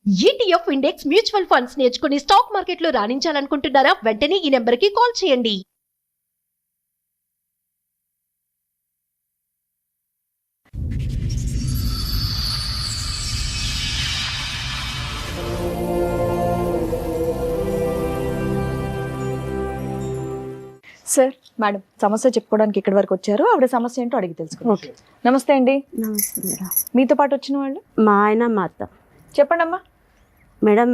ETF index mutual funds నేర్చుకుని stock మార్కెట్లో రాణించాలనుకుంటున్నారా? వెంటనే ఈ నెంబర్కి కాల్ చేయండి. సార్ మేడం సమస్య చెప్పుకోవడానికి ఇక్కడి వరకు వచ్చారు. ఆవిడ సమస్య ఏంటో అడిగి తెలుసుకుంటాం. నమస్తే అండి. నమస్తే మేడం. మీతో పాటు వచ్చిన వాళ్ళు మా ఆయన మా అత్త. చెప్పండి అమ్మా. మేడం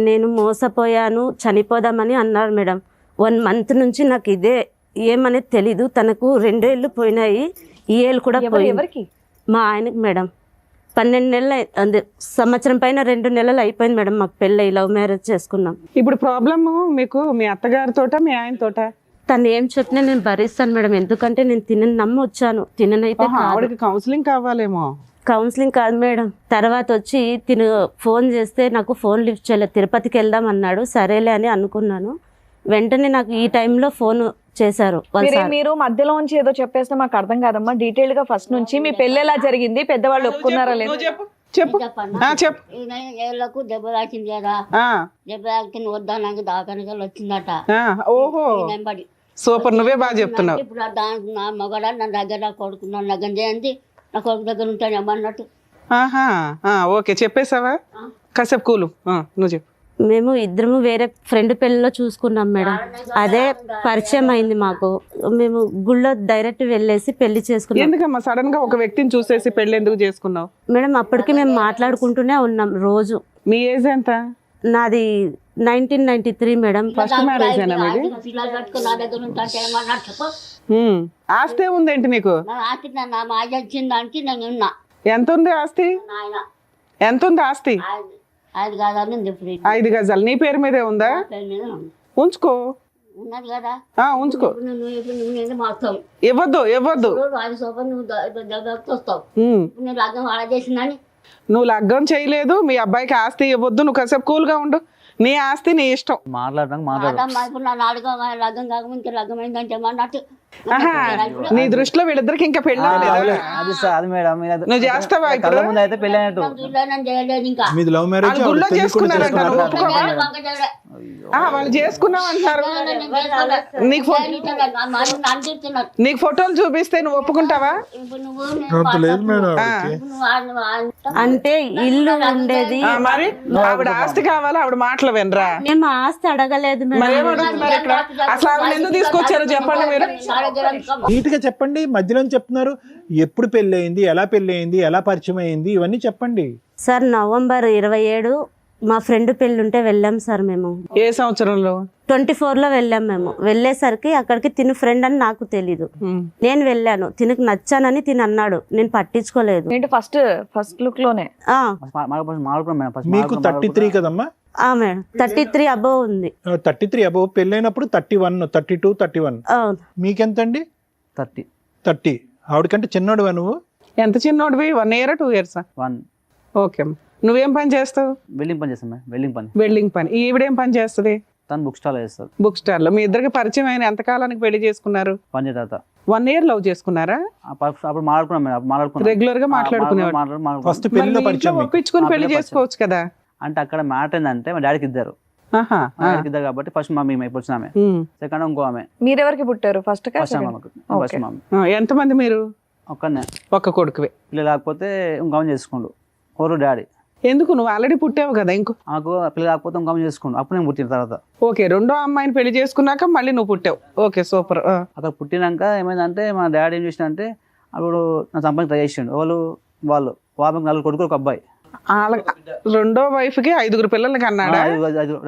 నేను మోసపోయాను చనిపోదామని అన్నారు మేడం. 1 month నుంచి నాకు ఇదే ఏమనేది తెలీదు. తనకు 2 ఏళ్ళు పోయినాయి, ఈ ఏళ్ళు కూడా పోయింది. ఎవరికి? మా ఆయనకి మేడం 12 నెలలు అదే సంవత్సరం పైన 2 నెలలు అయిపోయింది మేడం. మాకు పెళ్ళి లవ్ మ్యారేజ్ చేసుకున్నాం. ఇప్పుడు ప్రాబ్లమ్ మీకు మీ అత్తగారితోట మీ ఆయనతోట? తను ఏం చెప్పినా నేను భరిస్తాను మేడం, ఎందుకంటే నేను తినని నమ్మి వచ్చాను. తిననైతే ఆవిడకి కౌన్సిలింగ్ కావాలేమో. కౌన్సిలింగ్ కాదు మేడం. తర్వాత వచ్చి తిను ఫోన్ చేస్తే నాకు ఫోన్ లిఫ్ట్ చేయలేదు. తిరుపతికి వెళ్దాం అన్నాడు, సరేలే అని అనుకున్నాను. వెంటనే నాకు ఈ టైంలో ఫోన్ చేశారు. మీరు మధ్యలో నుంచి ఏదో చెప్పేస్తే మాకు అర్థం కాదమ్మా. డీటెయిల్ గా ఫస్ట్ నుంచి మీ పెళ్లి ఎలా జరిగింది, పెద్దవాళ్ళు ఒప్పుకున్నారా లేదు? చెప్పు. చెప్పు. ఏళ్ళకు దెబ్బ తాకింది కదా, దెబ్బ తాకింది వద్దానికి దాకానికి వచ్చిందట. ఓహో సూపర్, నువ్వే బాగా చెప్తున్నావు. ఇప్పుడు దానికి నా మగడ నా దగ్గర కొడుకు నన్ను లగ్గం చేయండి, నా కొడుకు దగ్గర ఉంటానేమో అన్నట్టు. ఓకే చెప్పేసావా? కాసేపు కూలు, నువ్వు చెప్పు. మేము ఇద్దరము వేరే ఫ్రెండ్ పెళ్ళిలో చూసుకున్నాం మేడం. అదే పరిచయం అయింది మాకు. మేము గుళ్ళో డైరెక్ట్ వెళ్ళేసి పెళ్లి చేసుకున్నాం. ఎందుకమ్మా సడన్ గా ఒక వ్యక్తిని చూసేసి పెళ్లి ఎందుకు చేసుకున్నావు? మేడం అప్పటికి మేము మాట్లాడుకుంటూనే ఉన్నాం రోజు. మీ ఏజ్ ఎంత? నాది 1993 మేడం. ఫస్ట్ మ్యారేజ్ అయినా మీది? పిల్లలు కట్టుకుని నా దగ్గర ఉంటానేమో అన్నట్టు చెప్పు. ఆస్తి ఉందేంటి నీకు? నా ఆస్తి నా మాయ వచ్చిన దానికి నేను ఉన్నా. ఎంత ఉంది ఆస్తి? నాయన ఎంత ఉంది ఆస్తి? 5 గజాలు ఇప్పుడు 5 గజాలు నీ పేరు మీదే ఉందా? పేరు మీద ఉంది. ఉంచుకో. ఉన్నది కదా, ఉంచుకో. నువ్వు మాస్తావు. ఇవ్వద్దు. 5 సోపలు నువ్వు దగ్గరకు వస్తావు. నేను లగ్గం వాడ చేసిందని. నువ్వు లగ్గం చేయలేదు, మీ అబ్బాయికి ఆస్తి ఇవ్వద్దు. నువ్వు కాసేపు కూల్గా ఉండు. నీ ఆస్తి నీ ఇష్టం. ఇప్పుడు నా నాలుగో లగ్గం కాకముందు లగ్గం అయిందంటే అన్నట్టు. నీ దృష్టిలో వీళ్ళిద్దరికి ఇంకా పెళ్ళి నువ్వు చేస్తావా? ఇప్పుడు చేయలేదు ఇంకా. గుళ్ళో చేసుకున్నారంట, నువ్వు ఒప్పుకోవా? వాళ్ళు చేసుకున్నావు అంటారు. నీకు ఫోటోలు చూపిస్తే నువ్వు ఒప్పుకుంటావా? అంటే ఇల్లు ఉండేది. మరి ఆవిడ ఆస్తి కావాలా? ఆవిడ మాటలు వినరా? మేము ఆస్తి అడగలేదు మేడం. అసలు ఆవిడ ఎందుకు తీసుకొచ్చారో చెప్పండి మీరు. నీట్ గా చెప్పండి. మధ్యలో చెప్తున్నారు. ఎప్పుడు పెళ్లి అయింది, ఎలా పెళ్లి అయింది, ఎలా పరిచయం అయింది, ఇవన్నీ చెప్పండి. సార్ నవంబర్ 27 మా ఫ్రెండ్ పెళ్లి ఉంటే వెళ్ళాం సార్. మేము ఏ సంవత్సరంలో? 24లో వెళ్ళాం. మేము వెళ్ళేసరికి అక్కడికి తిను ఫ్రెండ్ అని నాకు తెలీదు. నేను వెళ్ళాను, తినకు నచ్చానని తిని అన్నాడు. నేను పట్టించుకోలేదు. ఏంటి ఫస్ట్ లుక్ లోనే? మీకు 33 కదమ్మా? మేడం 33 అబోవ్ ఉంది. 33 అబోవ్. పెళ్ళైనప్పుడు 31, 32, 31. మీకెంతండి? 30. ఆవిడకంటే చిన్నోడువా నువ్వు? ఎంత చిన్నోడివి? 1 year 2 years? 1. ఓకే. నువ్వేం పని చేస్తావు? వెల్డింగ్ పని చేస్తాను. వెల్డింగ్ పని. ఈవిడేం పని చేస్తుంది? తను బుక్ స్టాల్ చేస్తారు. బుక్ స్టాల్ లో మీ ఇద్దరికి పరిచయం అయిన ఎంత కాలానికి పెళ్లి చేసుకున్నారు? 1 year తర్వాత. 1 year లవ్ చేసుకున్నారా? అప్పుడు మాట్లాడుకున్నాం. రెగ్యులర్ గా మాట్లాడుకునేవారు. ఫస్ట్ పెళ్లిలో పరిచయం. ఒప్పించుకుని పెళ్లి చేసుకోవచ్చు కదా. అంటే అక్కడ మ్యాటర్ ఏంటంటే మా డాడీకి ఇద్దరు కాబట్టి ఫస్ట్ మా మేము ఇప్పుడు వచ్చినామే, సెకండ్ ఇంకో ఆమె. మీరెవరికి పుట్టారు? ఫస్ట్ ఎంత మంది మీరు? ఒక్కనే, ఒక్క కొడుకువే. పిల్లలు లేకపోతే ఇంకో ఆమె చేసుకుండు. ఓరు డాడీ. ఎందుకు? నువ్వు ఆల్రెడీ పుట్టావు కదా. ఇంకో నాకు పిల్లలు లేకపోతే ఇంకో ఆమె చేసుకుండు. అప్పుడు నేను పుట్టిన తర్వాత. ఓకే, రెండో అమ్మాయిని పెళ్లి చేసుకున్నాక మళ్ళీ నువ్వు పుట్టావు. Okay super. అక్కడ పుట్టినాక ఏమైందంటే మా డాడీ ఏం చేసినంటే అప్పుడు నా సంపాదన ట్రై చేసిండు. వాళ్ళు 4 కొడుకులు, ఒక అబ్బాయి. రెండో వైఫ్ కి 5 పిల్లలకి అన్నాడా?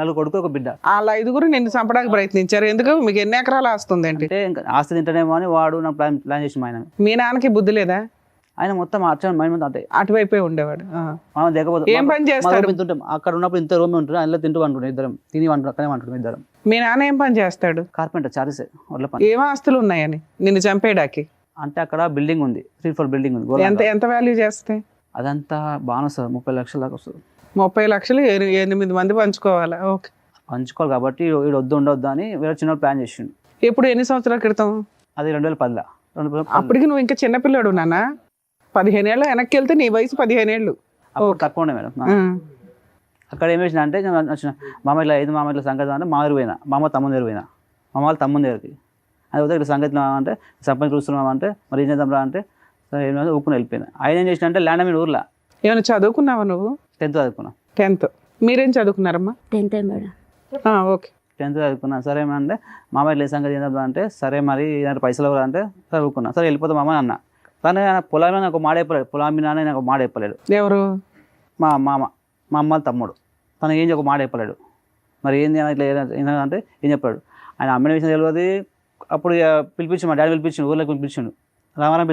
4 కొడుకులు, ఒక బిడ్డ. వాళ్ళ 5 నిన్ను చంపడానికి ప్రయత్నించారు. ఎందుకు? మీకు ఎన్ని ఎకరాలు ఆస్తుంది ఏంటి? అంటే ఆస్తి తింటానేమో అని వాడు నాకు ప్లాన్ చేసి ఆయన. మీ నాన్నకి బుద్ధి లేదా? ఆయన మొత్తం అంటే అటువైపే ఉండేవాడు. ఏం పని చేస్తాడు? అక్కడ ఉన్నప్పుడు ఇంత రూమ్ ఉంటుంది, అందులో తింటూ అంటుండే ఇద్దరం, తిని అంటుండే ఇద్దరం. మీ నాన్న ఏం పని చేస్తాడు? Carpenter, charges. ఏం ఆస్తులు ఉన్నాయని నిన్ను చంపేడాకి? అంటే అక్కడ బిల్డింగ్ ఉంది, 3 floor బిల్డింగ్ ఉంది. ఎంత వాల్యూ చేస్తాయి? అదంతా బాగా వస్తుంది, 30 లక్షల దాకా వస్తుంది. 30 లక్షలు 8 మంది పంచుకోవాలా? ఓకే, పంచుకోవాలి కాబట్టి వీడు ఉండొద్దు అని వేరే చిన్న ప్లాన్ చేసిండు. ఎప్పుడు? ఎన్ని సంవత్సరాల క్రితం? అది 2010. అప్పటికి నువ్వు ఇంకా చిన్నపిల్లాడు నాన్న. 15 ఏళ్ళు వెనక్కి వెళ్తే నీ వయసు 15 ఏళ్ళు. తక్కువ ఉండే మేడం. అక్కడ ఏం చేసిన అంటే వచ్చిన మామ ఇట్లా 5 మామ ఇట్లా సంగతి అంటే మా దగ్గర పోయినా మామ తమ్ముని దగ్గర పోయినా మామ వాళ్ళ తమ్ముని దగ్గరికి అది పోతే ఇట్లా సంగతి అంటే సంపంగి చూస్తున్నాం అంటే మరి ఏం చేద్దాం రా అంటే సరే ఏం ఊపుకుని వెళ్ళిపోయినా. ఆయన ఏం చేసిన అంటే ల్యాండ్ మీద ఊర్లో ఏమైనా చదువుకున్నావా నువ్వు? 10th చదువుకున్నా. 10th. మీరేం చదువుకున్నారమ్మా? 10th madam. ఓకే. 10th చదువుకున్నా. సరే అంటే మామ ఇట్లా సంగతి ఏంటంటే అంటే సరే మరి ఇలాంటి పైసలు ఎవరు అంటే చదువుకున్నా. సరే వెళ్ళిపోతాం మామ అన్న. కానీ పొలంలో నాకు మాట చెప్పలేడు, పొలం మీద నాకు మాట చెప్పలేడు. ఎవరు? మా మామ, మా అమ్మ తమ్ముడు. తనకి ఏం ఒక మాట చెప్పలేడు. మరి ఏంది ఇట్లా ఏంటంటే ఏం చెప్పాడు. ఆయన అమ్మిన విషయం తెలియదు. అప్పుడు పిలిపించిండు, మా డాడీ పిలిపించిండు, ఊళ్ళోకి పిలిపించిండు, రామారాం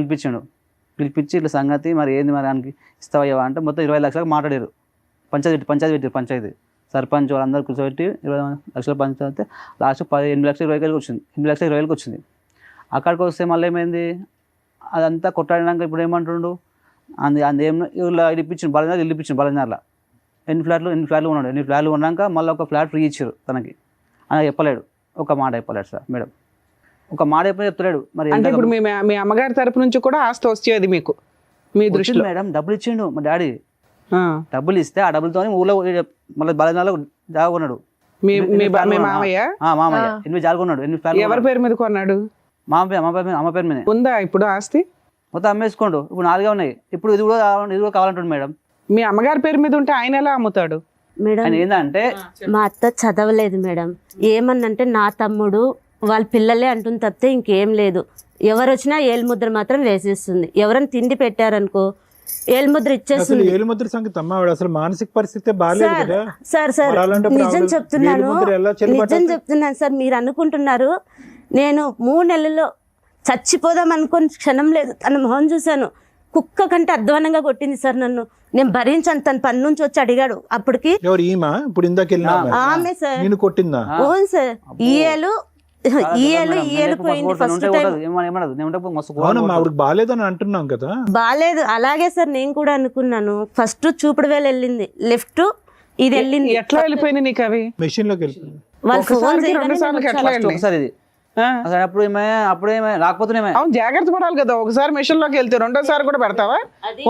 పిలిపించి ఇట్లా సంగతి మరి ఏంది మరి ఆయనకి ఇస్తావయ్యా అంటే మొత్తం 20 లక్షలకు మాట్లాడారు. పంచాయతీ సర్పంచ్ వాళ్ళందరూ కూర్చోబెట్టి 20 లక్షల పంచాయతీ లాస్ట్ 8 లక్షల 20,000 వచ్చింది. 8 లక్షల 20,000 వచ్చింది. అక్కడికి వస్తే మళ్ళీ ఏమైంది, అదంతా కొట్టాడినాక ఇప్పుడు ఏమంటుండు, ఏం ఇలా ఇప్పించిండు బలంగా ఇప్పించిండు బలంగార్లా 8 ఫ్లాట్లు ఉన్నాడు. 8 ఫ్లాట్లు ఉన్నాక మళ్ళీ ఒక ఫ్లాట్ ఫ్రీ ఇచ్చారు తనకి. ఆయన చెప్పలేడు, ఒక మాట చెప్పలేడు సార్ మేడం, ఒక మాట ఎప్పుడు చెప్తలేడు. మరి అంటే ఇప్పుడు మీ అమ్మగారి తరపు నుంచి కూడా ఆస్తి వచ్చేది మీకు మీ దృష్టిలో? మేడం డబ్బులు ఇచ్చిండు మా డాడీ. డబ్బులు ఇస్తే ఆ డబ్బులతో ఊళ్ళో మళ్ళీ బలంగాలో జాగా కొన్నాడు. మామయ్య 8 జాగా కొన్నాడు. 8 ఫ్లాట్లు ఎవరి పేరు మీద కొన్నాడు? అమ్మ పేరు మీద ఉందా ఇప్పుడు ఆస్తి? మొత్తం అమ్మేసుకోండు. ఇప్పుడు 4 ఉన్నాయి. ఇప్పుడు ఇది కూడా కావాలంటుండు మేడం. మీ అమ్మగారి పేరు మీద ఉంటే ఆయన ఎలా అమ్ముతాడు మేడం? ఏంటంటే మా అత్త చదవలేదు మేడం. ఏమన్నంటే నా తమ్ముడు వాళ్ళ పిల్లలే అంటుంది తప్పితే ఇంకేం లేదు. ఎవరు వచ్చినా ఏలుముద్ర మాత్రం వేసేస్తుంది. ఎవరైనా తిండి పెట్టారనుకో ఏలుముద్ర ఇచ్చేస్తుంది. ఏలుముద్ర సంగతి అమ్మ, అసలు మానసిక పరిస్థితి బాగాలేదు కదా సార్. నిజం చెప్తున్నాను సార్. మీరు అనుకుంటున్నారు నేను 3 నెలల్లో చచ్చిపోదాం అనుకుని క్షణం లేదు. తన మొహం చూశాను, కుక్క కంటే అధ్వానంగా కొట్టింది సార్ నన్ను. నేను భరించాను. తన పని నుంచి వచ్చి అడిగాడు. అప్పటికి ఆమె సార్ నేను కొట్టిందా? అవును సార్. ఈఏలు పోయింది ఫస్ట్ టైం. బాగాలేదని అంటున్నాం కదా. బాగాలేదు అలాగే సార్. నేను కూడా అనుకున్నాను. ఫస్ట్ చూపుడు వేలు వెళ్ళింది, లెఫ్ట్ ఇది వెళ్ళింది. ఎట్లా వెళ్ళిపోయింది నీకు అవి? మెషిన్ లోకి వెళ్ళిపోయింది. వాళ్ళు ఫోన్ ఒకసారి ఇది అప్పుడేమే రాకపోతున్నామే. అవును, జాగ్రత్త పడాలి కదా. ఒకసారి మిషన్ లోకి వెళ్తే రెండోసారి కూడా పెడతావా?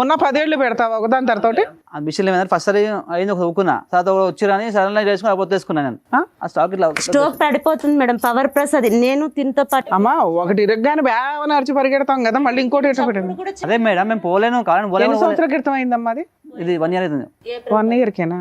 ఉన్న 10 ఏళ్ళు పెడతావా ఒకదాని తర్వాత? ఆ మిషన్ ఏమైనా ఫస్ట్ సారి అయింది ఒక ఊకున్నా, తర్వాత వచ్చిరని సడన్ గా చేసుకుని అయిపోతే వేసుకున్నాను నేను. ఆ స్టాక్ ఇట్లా స్టోక్ పడిపోతుంది మేడం. పవర్ ప్రెస్ అది నేను తినతో పాటు. అమ్మా ఒకటి ఇరగ్గానే బాగా నడిచి పరిగెడతాం కదా, మళ్ళీ ఇంకోటి ఎట్లా పెట్టండి. అదే మేడం మేము పోలేను. ఎన్ని సంవత్సరాల క్రితం అయిందమ్మా అది? ఇది 1 year అవుతుంది. 1 year కేనా?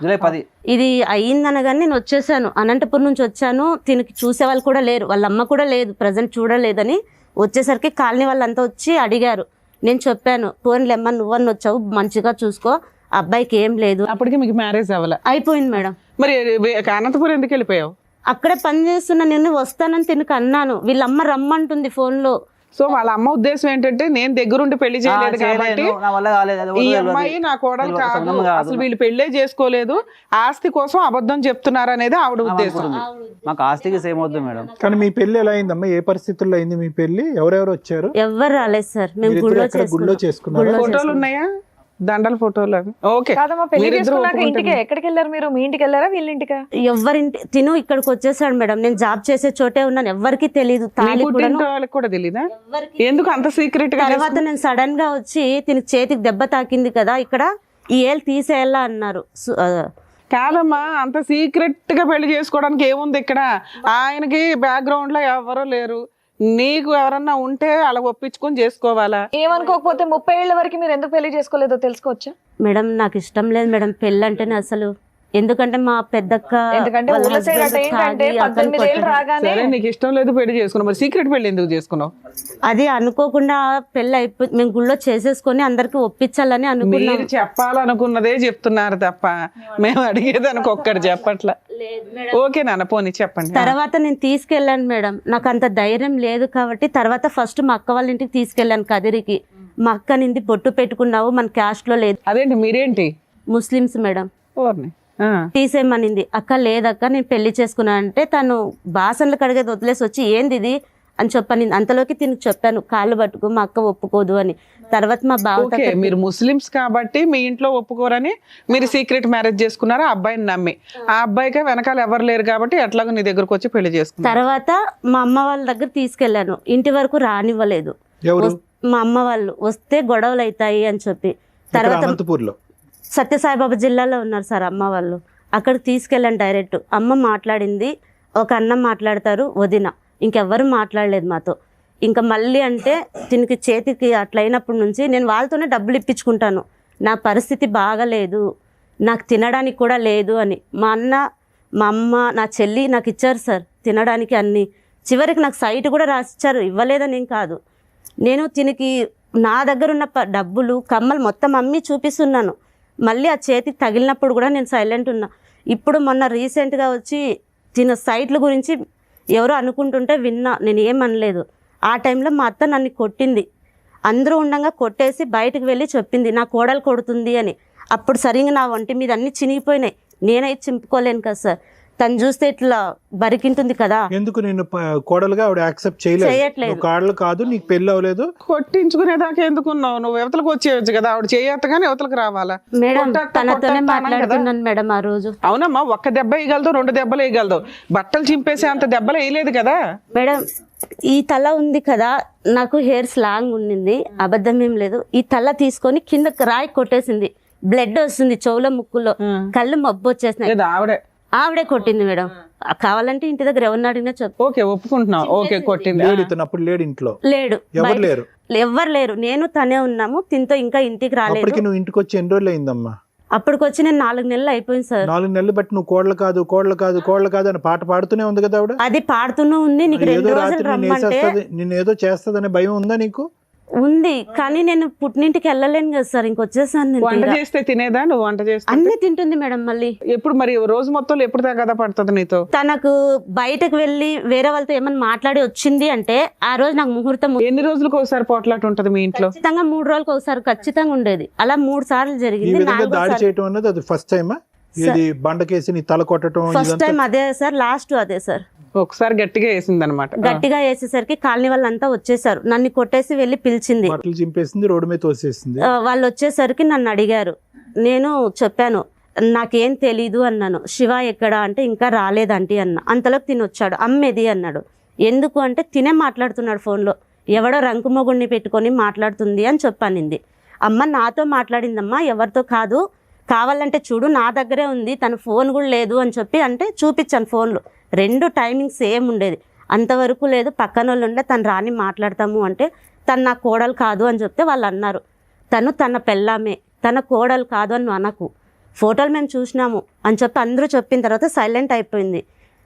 జూలై 10. ఇది అయ్యిందనగానే నేను వచ్చేసాను. అనంతపురం నుంచి వచ్చాను. తినకి చూసే వాళ్ళు కూడా లేరు, వాళ్ళ అమ్మ కూడా లేదు, ప్రజెంట్ చూడలేదని. వచ్చేసరికి కాలనీ వాళ్ళంతా వచ్చి అడిగారు. నేను చెప్పాను, పోన్లేమ్మ నువ్వన్న వచ్చావు, మంచిగా చూసుకో, అబ్బాయికి ఏం లేదు. అప్పటికి మీకు మ్యారేజ్ అవ్వాలి? అయిపోయింది మేడం. మరి అనంతపురం ఎందుకు వెళ్ళిపోయావు? అక్కడే పని చేస్తున్నా. నేను వస్తానని తినకు అన్నాను. వీళ్ళమ్మ రమ్మంటుంది ఫోన్లో. సో వాళ్ళ అమ్మ ఉద్దేశం ఏంటంటే నేను దగ్గరుండి పెళ్లి చేయలేదు కాబట్టి ఈ అమ్మాయి నా కోడలు కాదు, అసలు వీళ్ళు పెళ్లే చేసుకోలేదు, ఆస్తి కోసం అబద్ధం చెప్తున్నారు అనేది ఆవిడ ఉద్దేశం. మాకు ఆస్తికి సేమ్ అవుతుంది మేడం. కానీ మీ పెళ్లి ఎలా అయిందమ్మా? ఏ పరిస్థితుల్లో అయింది మీ పెళ్లి? ఎవరెవరు వచ్చారు? ఎవరు రాలేదు సార్. మేము గుళ్ళో చేసుకున్నాం. ఫోటోలు ఉన్నాయా? దండల ఫోటోలు అవి? ఓకే. ఎక్కడికి వెళ్ళారు మీరు? మీ ఇంటికి వెళ్ళారా వీళ్ళ ఇంటికా? ఎవరింటి తిను ఇక్కడికి వచ్చేసాడు మేడం. నేను జాబ్ చేసే చోటే ఉన్నాను. ఎవరికి తెలియదు. వాళ్ళకి కూడా తెలీదా? ఎందుకు అంత సీక్రెట్ గా? తర్వాత నేను సడన్ గా వచ్చి తిని చేతికి దెబ్బ తాకింది కదా, ఇక్కడ ఈ ఏళ్ళు తీసేయాలా అన్నారు. కాదమ్మా, అంత సీక్రెట్ గా పెళ్లి చేసుకోవడానికి ఏముంది ఇక్కడ? ఆయనకి బ్యాక్గ్రౌండ్ లో ఎవరో లేరు, నీకు ఎవరన్నా ఉంటే అలా ఒప్పించుకొని చేసుకోవాలా? ఏమనుకోకపోతే 30 ఏళ్ల వరకు మీరు ఎందుకు పెళ్లి చేసుకోలేదో తెలుసుకోవచ్చా? మేడం నాకు ఇష్టం లేదు మేడం పెళ్ళి అంటేనే అసలు. ఎందుకంటే మా పెద్దక్క నీకు ఇష్టం లేదు పెళ్లి చేసుకున్నావు, మరి సీక్రెట్ పెళ్లి ఎందుకు చేసుకున్నావు? అది అనుకోకుండా పెళ్లి అయిపోయి మేము గుళ్ళో చేసేసుకొని అందరికి ఒప్పించాలని అనుకున్నాం. మీరు చెప్పాలనుకున్నదే చెప్తున్నారు తప్ప మేము అడిగేది ఒక్కటి చెప్పట్లా. ఓకే నాన్న, పోనీ చెప్పండి. తర్వాత నేను తీసుకెళ్ళాను మేడం. నాకు అంత ధైర్యం లేదు కాబట్టి తర్వాత ఫస్ట్ మా అక్క వాళ్ళ ఇంటికి తీసుకెళ్ళాను కదిరికి. మా అక్క నింది బొట్టు పెట్టుకున్నావు, మన క్యాస్ట్ లో లేదు. అదేంటి మీరేంటి ముస్లిమ్స్ మేడం, తీసేయమనింది. అక్క లేదక్క నేను పెళ్లి చేసుకున్నా అంటే తను బాసనలు కడిగేది వదిలేసి వచ్చి ఏంది ఇది అని చెప్పని. అంతలోకి తినకు చెప్పాను కాళ్ళు పట్టుకు, మా అక్క ఒప్పుకోదు అని. తర్వాత మా బావ, మీరు ముస్లిమ్స్ కాబట్టి మీ ఇంట్లో ఒప్పుకోరని మీరు సీక్రెట్ మ్యారేజ్ చేసుకున్నారు ఆ అబ్బాయిని నమ్మి. ఆ అబ్బాయికి వెనకాల ఎవరు లేరు కాబట్టి ఎట్లాగో నీ దగ్గరకు వచ్చి పెళ్లి చేసుకున్నారు. తర్వాత మా అమ్మ వాళ్ళ దగ్గర తీసుకెళ్లాను. ఇంటి వరకు రానివ్వలేదు. మా అమ్మ వాళ్ళు వస్తే గొడవలు అవుతాయి అని చెప్పి. తర్వాత సత్యసాయిబాబా జిల్లాలో ఉన్నారు సార్ అమ్మ వాళ్ళు. అక్కడికి తీసుకెళ్ళాను డైరెక్ట్. అమ్మ మాట్లాడింది, ఒక అన్న మాట్లాడతారు, వదిన, ఇంకెవ్వరు మాట్లాడలేదు మాతో. ఇంకా మళ్ళీ అంటే దీనికి చేతికి అట్లా అయినప్పటి నుంచి నేను వాళ్ళతోనే డబ్బులు ఇప్పించుకుంటాను. నా పరిస్థితి బాగలేదు, నాకు తినడానికి కూడా లేదు అని మా అన్న, మా అమ్మ, నా చెల్లి నాకు ఇచ్చారు సార్ తినడానికి అన్నీ. చివరికి నాకు సైట్ కూడా రాసిచ్చారు, ఇవ్వలేదని ఏం కాదు. నేను దీనికి నా దగ్గర ఉన్న డబ్బులు, కమ్మలు మొత్తం అమ్మి చూపిస్తున్నాను. మళ్ళీ ఆ చేతికి తగిలినప్పుడు కూడా నేను సైలెంట్ ఉన్నా. ఇప్పుడు మొన్న రీసెంట్గా వచ్చి తిన సైట్ల గురించి ఎవరో అనుకుంటుంటే విన్నా, నేను ఏమనలేదు. ఆ టైంలో మా అత్త నన్ను కొట్టింది. అందరూ ఉండగా కొట్టేసి బయటకు వెళ్ళి చెప్పింది నా కోడలు కొడుతుంది అని. అప్పుడు సరిగ్గా నా ఒంటి మీద అన్నీ చినిగిపోయినాయి. నేనైతే చింపుకోలేను కదా సార్. తను చూస్తే ఇట్లా బరికింటుంది కదా. ఎందుకు నేను కోడలుగా ఆవిడ యాక్సెప్ట్ చేయలేదు? కోడలు కాదు, నీకు పెళ్లి అవ్వలేదు, కొట్టించుకునేదాకా ఎందుకున్నావు? నువ్వు యువతలకు వచ్చేయచ్చు కదా, ఆవిడ చేయొత్తగానే యువతలకు రావాలా? మేడం తనతోనే మాట్లాడుతున్నాను మేడం ఆ రోజు. అవునమ్మా, ఒక్క దెబ్బ వేయగలదు, 2 దెబ్బలు వేయగలదు, బట్టలు చింపేసే అంత దెబ్బలు వేయలేదు కదా మేడం. ఈ తల ఉంది కదా, నాకు హెయిర్స్ లాంగ్ ఉండింది, అబద్ధం ఏం లేదు. ఈ తల తీసుకొని కింద రాయి కొట్టేసింది, బ్లడ్ వస్తుంది చెవులో, ముక్కులో, కళ్ళు మబ్బు వచ్చేసినాయి. ఆవిడే కొట్టింది మేడం. కావాలంటే ఇంటి దగ్గర ఎవరిని అడిగినా చెప్పు. ఓకే, ఒప్పుకుంటున్నావు. ఓకే, కొట్టింది. లేడు ఇంట్లో, లేడు, ఎవరు లేరు, నేను తనే ఉన్నాము. తింతో ఇంకా ఇంటికి రాలేదు. నువ్వు ఇంటికి వచ్చి ఎన్ని రోజులు అయిందమ్మా? అప్పటికి వచ్చి నేను 4 నెలలు అయిపోయింది సార్. 4 నెలలు బట్టి నువ్వు కోడలు కాదు, కోడలు కాదు, కోడలు కాదు అని పాట పాడుతూనే ఉంది కదా ఆవిడ. అది పాడుతూనే ఉంది. నీకు 2 రోజులు రమ్మంటే నిన్ను ఏదో చేస్తదనే భయం ఉందా నీకు? ఉంది, కానీ నేను పుట్టినింటికి వెళ్ళలేను కదా సార్. ఇంకొచ్చేసాను. వంట చేస్తే తినేదా? నువ్వు వంట చేస్తే అన్ని తింటుంది మేడం. మళ్ళీ ఎప్పుడు మరి రోజు మొత్తంలో ఎప్పుడు దాకా పడుతుంది నీతో? తనకు బయటకు వెళ్ళి వేరే వాళ్ళతో ఏమన్నా మాట్లాడి వచ్చింది అంటే ఆ రోజు నాకు ముహూర్తం. ఎన్ని రోజులకు ఒకసారి పోట్లాట ఉంటది మీ ఇంట్లో? ఖచ్చితంగా 3 రోజులకు ఒకసారి ఖచ్చితంగా ఉండేది. అలా 3 సార్లు జరిగింది. దాడి చేయటం అన్నది అది ఫస్ట్ టైమా? ఇది బండకేసి నీ తల కొట్టడం ఫస్ట్ టైం అదే సార్, లాస్ట్ అదే సార్. ఒకసారి గట్టిగా వేసింది అనమాట. గట్టిగా వేసేసరికి కాలనీ వాళ్ళంతా వచ్చేసారు. నన్ను కొట్టేసి వెళ్ళి పిలిచింది, బట్టలు చింపేసింది, రోడ్డు మీద తోసేసింది. వాళ్ళు వచ్చేసరికి నన్ను అడిగారు. నేను చెప్పాను నాకేం తెలీదు అన్నాను. శివ ఎక్కడా అంటే ఇంకా రాలేదంటీ అన్న. అంతలోకి తినొచ్చాడు. అమ్మేది అన్నాడు. ఎందుకు అంటే తినే మాట్లాడుతున్నాడు ఫోన్లో, ఎవడో రంకు మొగుడిని పెట్టుకొని మాట్లాడుతుంది అని చెప్పానింది. అమ్మ నాతో మాట్లాడిందమ్మా, ఎవరితో కాదు, కావాలంటే చూడు నా దగ్గరే ఉంది, తన ఫోన్ కూడా లేదు అని చెప్పి అంటే చూపించాను ఫోన్లు. 2 టైమింగ్ సేమ్ ఉండేది. అంతవరకు లేదు. పక్కన వాళ్ళు ఉండే తను రాని మాట్లాడతాము అంటే తను నా కోడలు కాదు అని చెప్తే వాళ్ళు అన్నారు తను తన పెళ్ళామే, తన కోడలు కాదు అని అనకు, ఫోటోలు మేము చూసినాము అని చెప్పి అందరూ చెప్పిన తర్వాత సైలెంట్ అయిపోయింది.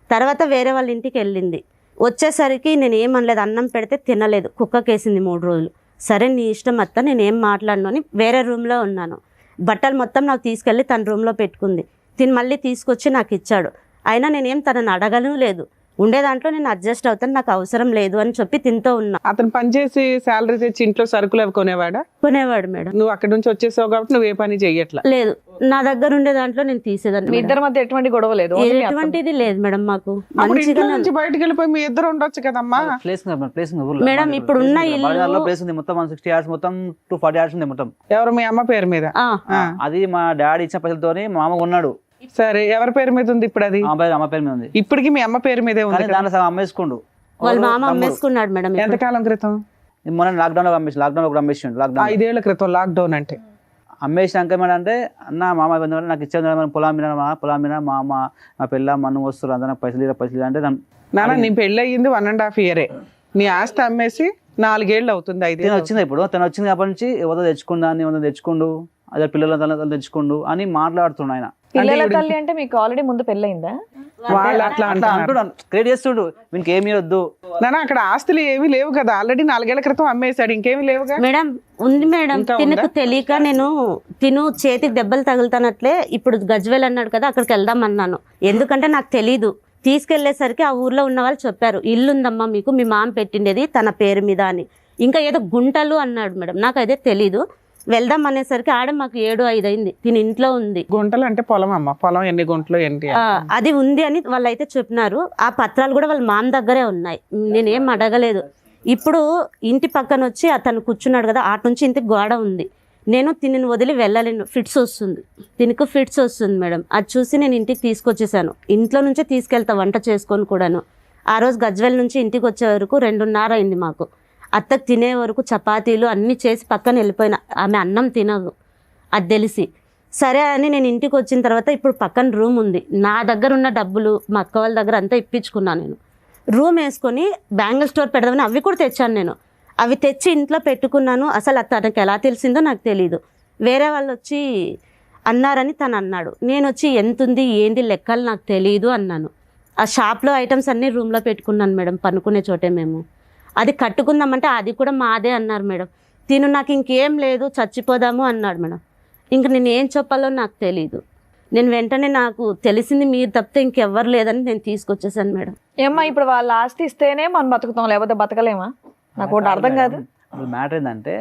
తర్వాత వేరే వాళ్ళ ఇంటికి వెళ్ళింది. వచ్చేసరికి నేను ఏమనలేదు, అన్నం పెడితే తినలేదు, కుక్కకేసింది 3 రోజులు. సరే నీ ఇష్టం అత్త, నేనేం మాట్లాడను అని వేరే రూమ్లో ఉన్నాను. బట్టలు మొత్తం నాకు తీసుకెళ్ళి తన రూమ్లో పెట్టుకుంది. తిని మళ్ళీ తీసుకొచ్చి నాకు ఇచ్చాడు. అయినా నేనేం తనని అడగను లేదు, ఉండే దాంట్లో నేను అడ్జస్ట్ అవుతాను, నాకు అవసరం లేదు అని చెప్పి తింటూ ఉన్నా. అతను పనిచేసి శాలరీ తెచ్చి ఇంట్లో సరుకులు అవి కొనేవాడా? కొనేవాడు మేడం. నువ్వు అక్కడి నుంచి వచ్చేసావు కాబట్టి నువ్వు ఏ పని చెయ్యట్లా? లేదు, నా దగ్గర ఉండే దాంట్లో నేను తీసేదాన్ని. మీ ఇద్దరి మధ్య ఎటువంటి గొడవ లేదు? ఎటువంటిది లేదు మేడం. మాకు ఇంట్లో నుంచి బయటకు వెళ్ళిపోయి మీ ఇద్దరు ఉండొచ్చు కదమ్మా. మేడం ఇప్పుడు ఉన్న ఇల్లు ప్లేస్ ఉంది మొత్తం 160 yards, మొత్తం 240 yards ఉంది మొత్తం. ఎవరు? మీ అమ్మ పేరు మీద? అది మా డాడీ ఇచ్చిన పైసలతోని మా మామ కొన్నాడు. సరే, ఎవరి పేరు మీద ఉంది ఇప్పుడు? అది అమ్మ పేరు మీద ఉంది. ఇప్పటికి మీ అమ్మ పేరు మీదే ఉంది. దాంట్లో సగం అమ్మేసుకుండు. వాళ్ళ మామ అమ్మేసుకున్నాడు మేడం. ఎంతకాలం క్రితం? మొన్న లాక్డౌన్ లో అమ్మేసి, లాక్డౌన్ లో అమ్మేసిండు. లాక్డౌన్ 5 ఏళ్ల క్రితం లాక్డౌన్ అంటే అమ్మేసినాక ఏమంటే అన్న మామ నాకు ఇచ్చేది పొలం మీద మా అమ్మ మా పిల్ల మన్ను వస్తారు, అంతా నాకు పైసలు అంటే నాన్న నీ పెళ్ళి అయ్యింది 1.5 year. నీ ఆస్తి అమ్మేసి 4 ఏళ్ళు అవుతుంది. 5 ఏళ్ళు వచ్చింది. ఇప్పుడు తను వచ్చింది అప్పటి నుంచి ఎవరో తెచ్చుకుండు, అదే పిల్లల తల్లి తెచ్చుకుండు అని మాట్లాడుతుండు ఆయన. పిల్లల తల్లి అంటే మీకు ఆల్రెడీ ముందు పెళ్ళయిందా? వాళ్ళు అట్లా అంటున్నాడు, క్రియేట్ చేస్తుండు, వీనికి ఏమీ వద్దు. నాన్న అక్కడ ఆస్తులు ఏమీ లేవు కదా, ఆల్రెడీ 4 ఏళ్ల క్రితం అమ్మేశాడు, ఇంకేమీ లేవుగా. మేడం ఉంది మేడం. తినకు తెలియక నేను చేతికి దెబ్బలు తగులుతానట్లే ఇప్పుడు గజ్వేల్ అన్నాడు కదా, అక్కడికి వెళ్దాం అన్నాను. ఎందుకంటే నాకు తెలీదు. తీసుకెళ్లేసరికి ఆ ఊర్లో ఉన్న వాళ్ళు చెప్పారు, ఇల్లు ఉందమ్మా మీకు, మీ మామ పెట్టిండేది తన పేరు మీద అని. ఇంకా ఏదో గుంటలు అన్నాడు మేడం, నాకు అదే తెలీదు. వెళ్దాం అనేసరికి ఆడ మాకు 7-5 అయింది. తిని ఇంట్లో ఉంది. గుంటలు అంటే పొలం అమ్మ, పొలం ఎన్ని గుంటలు ఏంటి అది ఉంది అని వాళ్ళు అయితే చెప్పినారు. ఆ పత్రాలు కూడా వాళ్ళ మామ దగ్గరే ఉన్నాయి, నేనేం అడగలేదు. ఇప్పుడు ఇంటి పక్కన వచ్చి అతను కూర్చున్నాడు కదా, అటు నుంచి ఇంటికి గోడ ఉంది. నేను తిని వదిలి వెళ్ళలేను, ఫిట్స్ వస్తుంది, తినికి ఫిట్స్ వస్తుంది మేడం. అది చూసి నేను ఇంటికి తీసుకొచ్చేసాను. ఇంట్లో నుంచే తీసుకెళ్తా వంట చేసుకొని కూడాను. ఆ రోజు గజ్వేల్ నుంచి ఇంటికి వచ్చే వరకు 2:30 అయింది మాకు. అత్తకు తినే వరకు చపాతీలు అన్నీ చేసి పక్కన వెళ్ళిపోయినా, ఆమె అన్నం తినదు అది తెలిసి. సరే అని నేను ఇంటికి వచ్చిన తర్వాత ఇప్పుడు పక్కన రూమ్ ఉంది, నా దగ్గర ఉన్న డబ్బులు మా అక్క వాళ్ళ దగ్గర అంతా ఇప్పించుకున్నాను. నేను రూమ్ వేసుకొని బ్యాంగిల్ స్టోర్ పెడదామని అవి కూడా తెచ్చాను. నేను అవి తెచ్చి ఇంట్లో పెట్టుకున్నాను. అసలు తనకు ఎలా తెలిసిందో నాకు తెలీదు. వేరే వాళ్ళు వచ్చి అన్నారని తను అన్నాడు. నేను వచ్చి ఎంత ఉంది ఏంటి లెక్కలు నాకు తెలియదు అన్నాను. ఆ షాప్లో ఐటమ్స్ అన్నీ రూమ్లో పెట్టుకున్నాను మేడం, పనుకునే చోటే. మేము అది కట్టుకుందామంటే అది కూడా మాదే అన్నారు మేడం. తిను నాకు ఇంకేం లేదు చచ్చిపోదాము అన్నాడు మేడం. ఇంక నేను ఏం చెప్పాలో నాకు తెలీదు. నేను వెంటనే నాకు తెలిసింది మీరు తప్పితే ఇంకెవ్వరు లేదని నేను తీసుకొచ్చేసాను మేడం. ఏమ్మా ఇప్పుడు వాళ్ళ ఆస్తి ఇస్తేనే మనం బతుకుతాం, లేకపోతే బతకలేమా? నాకు ఒకటి అర్థం కాదు. మ్యాటర్ ఏంటంటే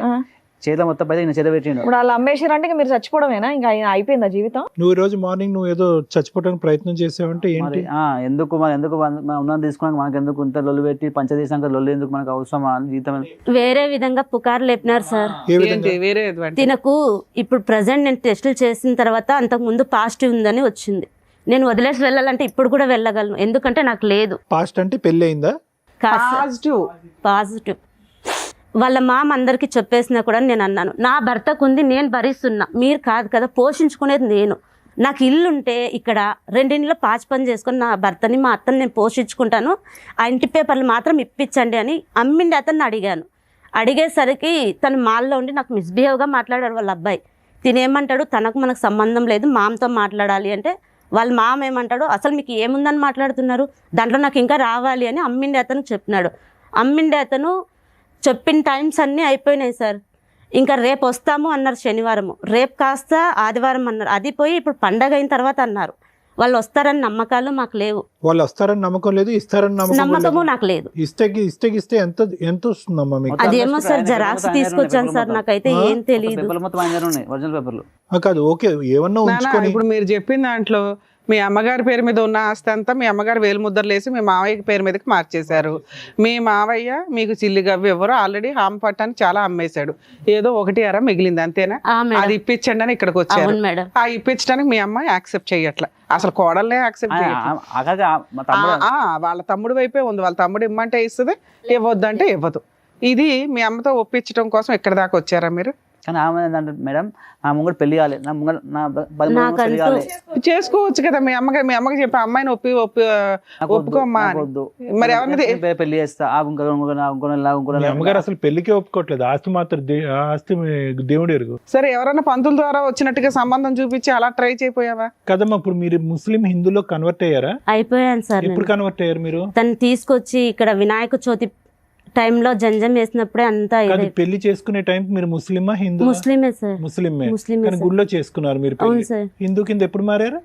చేత మొత్తం పైన చేత పెట్టిండు. ఇప్పుడు వాళ్ళు అమ్మేసారంటే మీరు చచ్చిపోవడమేనా? ఇంకా అయిపోయిందా జీవితం? నువ్వు ఈ రోజు మార్నింగ్ నువ్వు ఏదో చచ్చిపోవడానికి ప్రయత్నం చేసావంటే ఏంటి? ఎందుకు ఉన్నది తీసుకున్నాక మనకు ఎందుకు ఇంత లొల్లు పెట్టి పంచ తీసాక లొల్లు ఎందుకు మనకు అవసరం జీతం? వేరే విధంగా పుకార్లు లేపినారు సార్. తినకు ఇప్పుడు ప్రజెంట్ నేను టెస్టులు చేసిన తర్వాత అంతకు ముందు పాజిటివ్ ఉందని వచ్చింది. నేను వదిలేసి వెళ్ళాలంటే ఇప్పుడు కూడా వెళ్ళగలను, ఎందుకంటే నాకు లేదు. పాస్ట్ అంటే పెళ్లి అయిందా? పాజిటివ్. వాళ్ళ మామ అందరికీ చెప్పేసినా కూడా నేను అన్నాను, నా భర్తకు ఉంది, నేను భరిస్తున్నా, మీరు కాదు కదా పోషించుకునేది నేను. నాకు ఇల్లు ఉంటే ఇక్కడ 2 ఇంట్లో పాచి పని చేసుకొని నా భర్తని మా అత్తని నేను పోషించుకుంటాను, ఆ ఇంటి పేపర్లు మాత్రం ఇప్పించండి అని అమ్మిండి అతన్ని అడిగాను. అడిగేసరికి తను మాల్లో ఉండి నాకు మిస్బిహేవ్గా మాట్లాడాడు వాళ్ళ అబ్బాయి. తినేమంటాడు, తనకు మనకు సంబంధం లేదు, మామతో మాట్లాడాలి అంటే వాళ్ళ మామ ఏమంటాడు, అసలు మీకు ఏముందని మాట్లాడుతున్నారు, దాంట్లో నాకు ఇంకా రావాలి అని అమ్మిండి అతను చెప్పినాడు. అమ్మిండి అతను చెప్పిన టైమ్స్ అన్నీ అయిపోయినాయి సార్. ఇంకా రేపు వస్తాము అన్నారు శనివారము, రేపు కాస్త ఆదివారం అన్నారు. అది పోయి ఇప్పుడు పండగ అయిన తర్వాత అన్నారు. వాళ్ళు వస్తారని నమ్మకాలు మాకు లేవు. వాళ్ళు వస్తారని నమ్మకం లేదు, ఇస్తారని నమ్మకము నాకు లేదు. ఇస్తే ఎంత వస్తుందమ్మా మీకు? అదేమో సార్ జెరాక్స్ తీసుకొచ్చాను సార్, నాకైతే ఏం తెలియదు. కాదు ఓకే, ఏమన్నా ఉంచుకొని ఇప్పుడు మీరు చెప్పిన దాంట్లో మీ అమ్మగారి పేరు మీద ఉన్న ఆస్తి అంతా మీ అమ్మగారు వేలు ముద్రలు వేసి మీ మావయ్య పేరు మీదకి మార్చేశారు. మీ మావయ్య మీకు చిల్లిగవ్వి ఎవరు ఆల్రెడీ హామ్ పట్టాన్ని చాలా అమ్మేశాడు, ఏదో 1 మిగిలింది అంతేనా? అది ఇప్పించండి అని ఇక్కడికి వచ్చారు. ఆ ఇప్పించడానికి మీ అమ్మ యాక్సెప్ట్ చెయ్యట్లా, అసలు కోడలే యాక్సెప్ట్ చేయట్లా. వాళ్ళ తమ్ముడు వైపే ఉంది, వాళ్ళ తమ్ముడు ఇమ్మంటే ఇస్తుంది, ఇవ్వద్దంటే ఇవ్వదు. ఇది మీ అమ్మతో ఒప్పించడం కోసం ఇక్కడ దాకా వచ్చారా మీరు? కానీ ఆమె ఏంటంటే మేడం, నా ముంగడు పెళ్లి కాలేదు, నా ముంగడు పెళ్లి కాలేదు, చేసుకోవచ్చు కదా మీ అమ్మకి చెప్పి అమ్మాయిని ఒప్పుకోమ్మా. మరి ఎవరిని పెళ్లి చేస్తా అమ్మగారు అసలు పెళ్లికే ఒప్పుకోవట్లేదు, ఆస్తి మాత్రం ఆస్తి దేవుడు ఎరుగు. సరే ఎవరైనా పంతుల ద్వారా వచ్చినట్టుగా సంబంధం చూపించి అలా ట్రై చేయపోయావా? కదమ్మా, ఇప్పుడు మీరు ముస్లిం హిందూలో కన్వర్ట్ అయ్యారా? అయిపోయాను సార్. ఎప్పుడు కన్వర్ట్ అయ్యారు మీరు? తను తీసుకొచ్చి ఇక్కడ వినాయక చవితి టైంలో జంజం వేసినప్పుడే అంతా. పెళ్లి చేసుకునే టైం మీరు ముస్లిమా హిందూ? ముస్లిమే సార్. ముస్లిమే. కానీ గుడిలో చేసుకున్నారు మీరు. అవును సార్. హిందూ కింద ఎప్పుడు మారారు?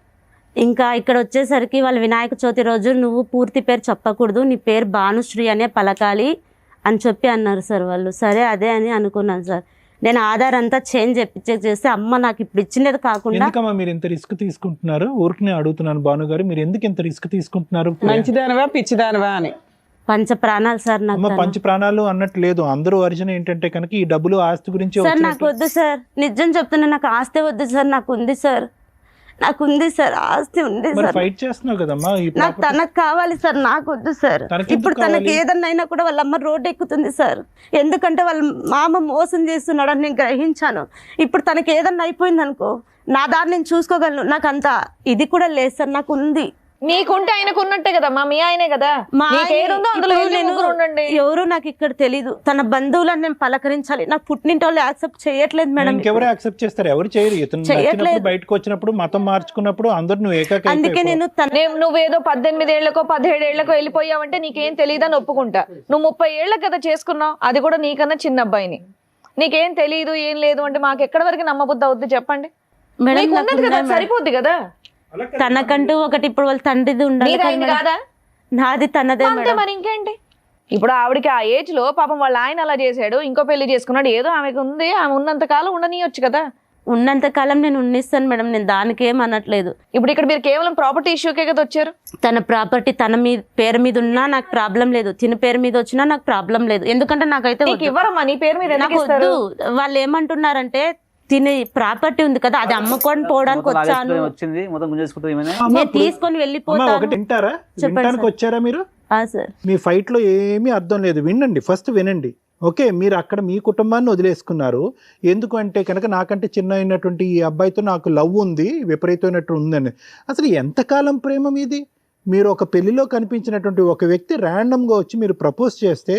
ఇంకా ఇక్కడ వచ్చేసరికి వాళ్ళు వినాయక చవితి రోజు నువ్వు పూర్తి పేరు చెప్పకూడదు, నీ పేరు భానుశ్రీ అనే పలకాలి అని చెప్పి అన్నారు సార్ వాళ్ళు. సరే అదే అని అనుకున్నాను సార్. నేను ఆధార్ అంతా చేంజ్ చేస్తే అమ్మ నాకు ఇప్పుడు ఇచ్చినది కాకుండా. ఎందుకమ్మా మీరు ఇంత రిస్క్ తీసుకుంటున్నారు? ఊరికి అడుగుతున్నాను భాను గారు, మీరు ఎందుకు ఇంత రిస్క్ తీసుకుంటున్నారు? మంచిదానివా పిచ్చిదానివా అని. పంచ ప్రాణాలు సార్ నాకు. పంచ ప్రాణాలు అన్నట్టు లేదు, అందరూ వర్జన ఏంటంటే కనుక ఈ డబ్బులు ఆస్తి గురించి. సార్ నాకు వద్దు సార్, నిజం చెప్తున్నా, నాకు ఆస్తి వద్దు సార్, నాకు ఉంది సార్, నాకు ఉంది సార్, ఆస్తి ఉంది సార్. ఫైట్ చేస్తున్నావు కదమ్మా. నాకు తనకు కావాలి సార్, నాకు వద్దు సార్. ఇప్పుడు తనకి ఏదన్నా అయినా కూడా వాళ్ళ అమ్మ రోడ్డు ఎక్కుతుంది సార్, ఎందుకంటే వాళ్ళ మామ మోసం చేస్తున్నాడు అని నేను గ్రహించాను. ఇప్పుడు తనకి ఏదన్నా అయిపోయింది అనుకో, నా దారి నేను చూసుకోగలను, నాకు అంత ఇది కూడా లేదు సార్, నాకు ఉంది. నీకుంటే ఆయనకు ఉన్నట్టే కదమ్మా, మీ ఆయనే కదా. ఎవరు నాకు ఇక్కడ తెలీదు, తన బంధువులను నేను పలకరించాలి, నాకు పుట్టినింటి వాళ్ళు యాక్సెప్ట్ చేయట్లేదు మేడం. ఎవరు యాక్సెప్ట్ చేస్తారు? ఎవరు చేయరు. బయటకు వచ్చినప్పుడు మతం మార్చుకున్నప్పుడు అందరు నువ్వు ఏకాకి. అందుకే నేను నువ్వేదో 18 ఏళ్లకో 17 ఏళ్లకో వెళ్ళిపోయావంటే నీకేం తెలియదని ఒప్పుకుంటా. నువ్వు 30 ఏళ్లకు కదా చేసుకున్నావు, అది కూడా నీకన్నా చిన్న అబ్బాయిని. నీకేం తెలియదు ఏం లేదు అంటే మాకు ఎక్కడి వరకు నమ్మబుద్ధి అవుద్ది చెప్పండి? సరిపోద్ది కదా. తనకంటూ ఒకటి ఇప్పుడు వాళ్ళ తండ్రిది ఉండాలి కదా, నాది తనదే. మరి ఇంకేంటి? ఇప్పుడు ఆవిడకి ఆ ఏజ్ లో పాపం వాళ్ళ ఆయన అలా చేశాడు, ఇంకో పెళ్లి చేసుకున్నాడు, ఏదో ఆమెకు ఉంది, ఆమె ఉన్నంత కాలం ఉండనియొచ్చు కదా. ఉన్నంత కాలం నేను ఉన్నిస్తాను మేడం, నేను దానికి ఏం అనట్లేదు. ఇప్పుడు ఇక్కడ మీరు కేవలం ప్రాపర్టీ ఇష్యూకే కదా వచ్చారు. తన ప్రాపర్టీ తన పేరు మీద ఉన్నా నాకు ప్రాబ్లం లేదు, తిన పేరు మీద వచ్చినా నాకు ప్రాబ్లం లేదు, ఎందుకంటే నాకైతే ఇవ్వరమ్మా నీ పేరు మీద. నాకు వద్దు. వాళ్ళు ఏమంటున్నారంటే తిని ప్రాపర్టీ ఉంది కదా అది అమ్ముకొని పోవడానికి వచ్చాను, నేను తీసుకొని వెళ్ళిపోతాను. వచ్చారా మీరు? మీ ఫైట్ లో ఏమీ అర్థం లేదు, వినండి, ఫస్ట్ వినండి. ఓకే, మీరు అక్కడ మీ కుటుంబాన్ని వదిలేసుకున్నారు. ఎందుకంటే కనుక నాకంటే చిన్న అయినటువంటి ఈ అబ్బాయితో నాకు లవ్ ఉంది, విపరీతమైనట్టు ఉందని. అసలు ఎంతకాలం ప్రేమ మీది? మీరు ఒక పెళ్లిలో కనిపించినటువంటి ఒక వ్యక్తి ర్యాండమ్గా వచ్చి మీరు ప్రపోజ్ చేస్తే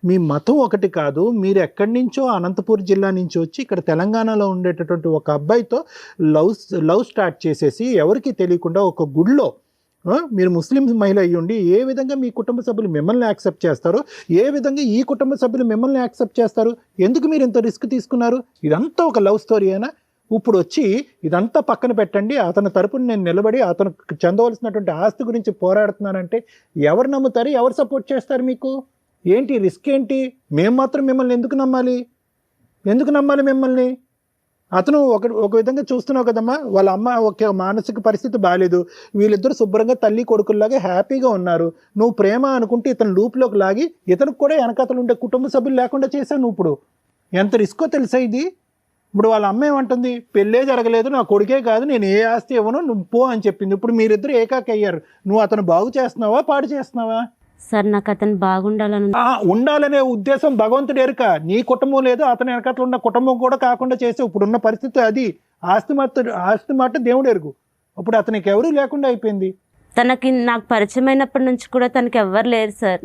మీ మతం ఒకటి కాదు, మీరు ఎక్కడి నుంచో అనంతపూర్ జిల్లా నుంచి వచ్చి ఇక్కడ తెలంగాణలో ఉండేటటువంటి ఒక అబ్బాయితో లవ్ స్టార్ట్ చేసేసి ఎవరికి తెలియకుండా ఒక గుడిలో, మీరు ముస్లిం మహిళ అయ్యి ఉండి ఏ విధంగా మీ కుటుంబ సభ్యులు మిమ్మల్ని యాక్సెప్ట్ చేస్తారో, ఏ విధంగా ఈ కుటుంబ సభ్యులు మిమ్మల్ని యాక్సెప్ట్ చేస్తారు? ఎందుకు మీరు ఇంత రిస్క్ తీసుకున్నారు? ఇదంతా ఒక లవ్ స్టోరీ అయినా? ఇప్పుడు వచ్చి ఇదంతా పక్కన పెట్టండి, అతని తరపున నేను నిలబడి అతనికి చెందవలసినటువంటి ఆస్తి గురించి పోరాడుతున్నానంటే ఎవరు నమ్ముతారు, ఎవరు సపోర్ట్ చేస్తారు మీకు? ఏంటి రిస్క్ ఏంటి? మేము మాత్రం మిమ్మల్ని ఎందుకు నమ్మాలి? ఎందుకు నమ్మాలి మిమ్మల్ని? అతను ఒక విధంగా చూస్తున్నావు కదమ్మా, వాళ్ళ అమ్మ ఒక మానసిక పరిస్థితి బాగాలేదు, వీళ్ళిద్దరు శుభ్రంగా తల్లి కొడుకుల్లాగా హ్యాపీగా ఉన్నారు. నువ్వు ప్రేమ అనుకుంటే ఇతను లూప్లోకి లాగి ఇతనికి కూడా వెనకతలు ఉండే కుటుంబ సభ్యులు లేకుండా చేశావు. నువ్వు ఇప్పుడు ఎంత రిస్కో తెలుసా ఇది? ఇప్పుడు వాళ్ళ అమ్మ ఏమంటుంది, పెళ్ళే జరగలేదు, నా కొడుకే కాదు, నేను ఏ ఆస్తి ఇవ్వను, నువ్వు పో అని చెప్పింది. ఇప్పుడు మీరిద్దరు ఏకాకి అయ్యారు. నువ్వు అతను బాగు చేస్తున్నావా, పాడు చేస్తున్నావా? సార్ నాకు అతను బాగుండాలని ఉండాలనే ఉద్దేశం భగవంతుడు ఎరుక. నీ కుటుంబం లేదు, అతని వెనకట్లు ఉన్న కుటుంబం కూడా కాకుండా చేసే ఇప్పుడున్న పరిస్థితి అది. ఆస్తి మాట దేవుడు ఎరుగు. ఇప్పుడు అతనికి ఎవరు లేకుండా అయిపోయింది. తనకి నాకు పరిచయం అయినప్పటి నుంచి కూడా తనకి ఎవ్వరు లేరు సార్.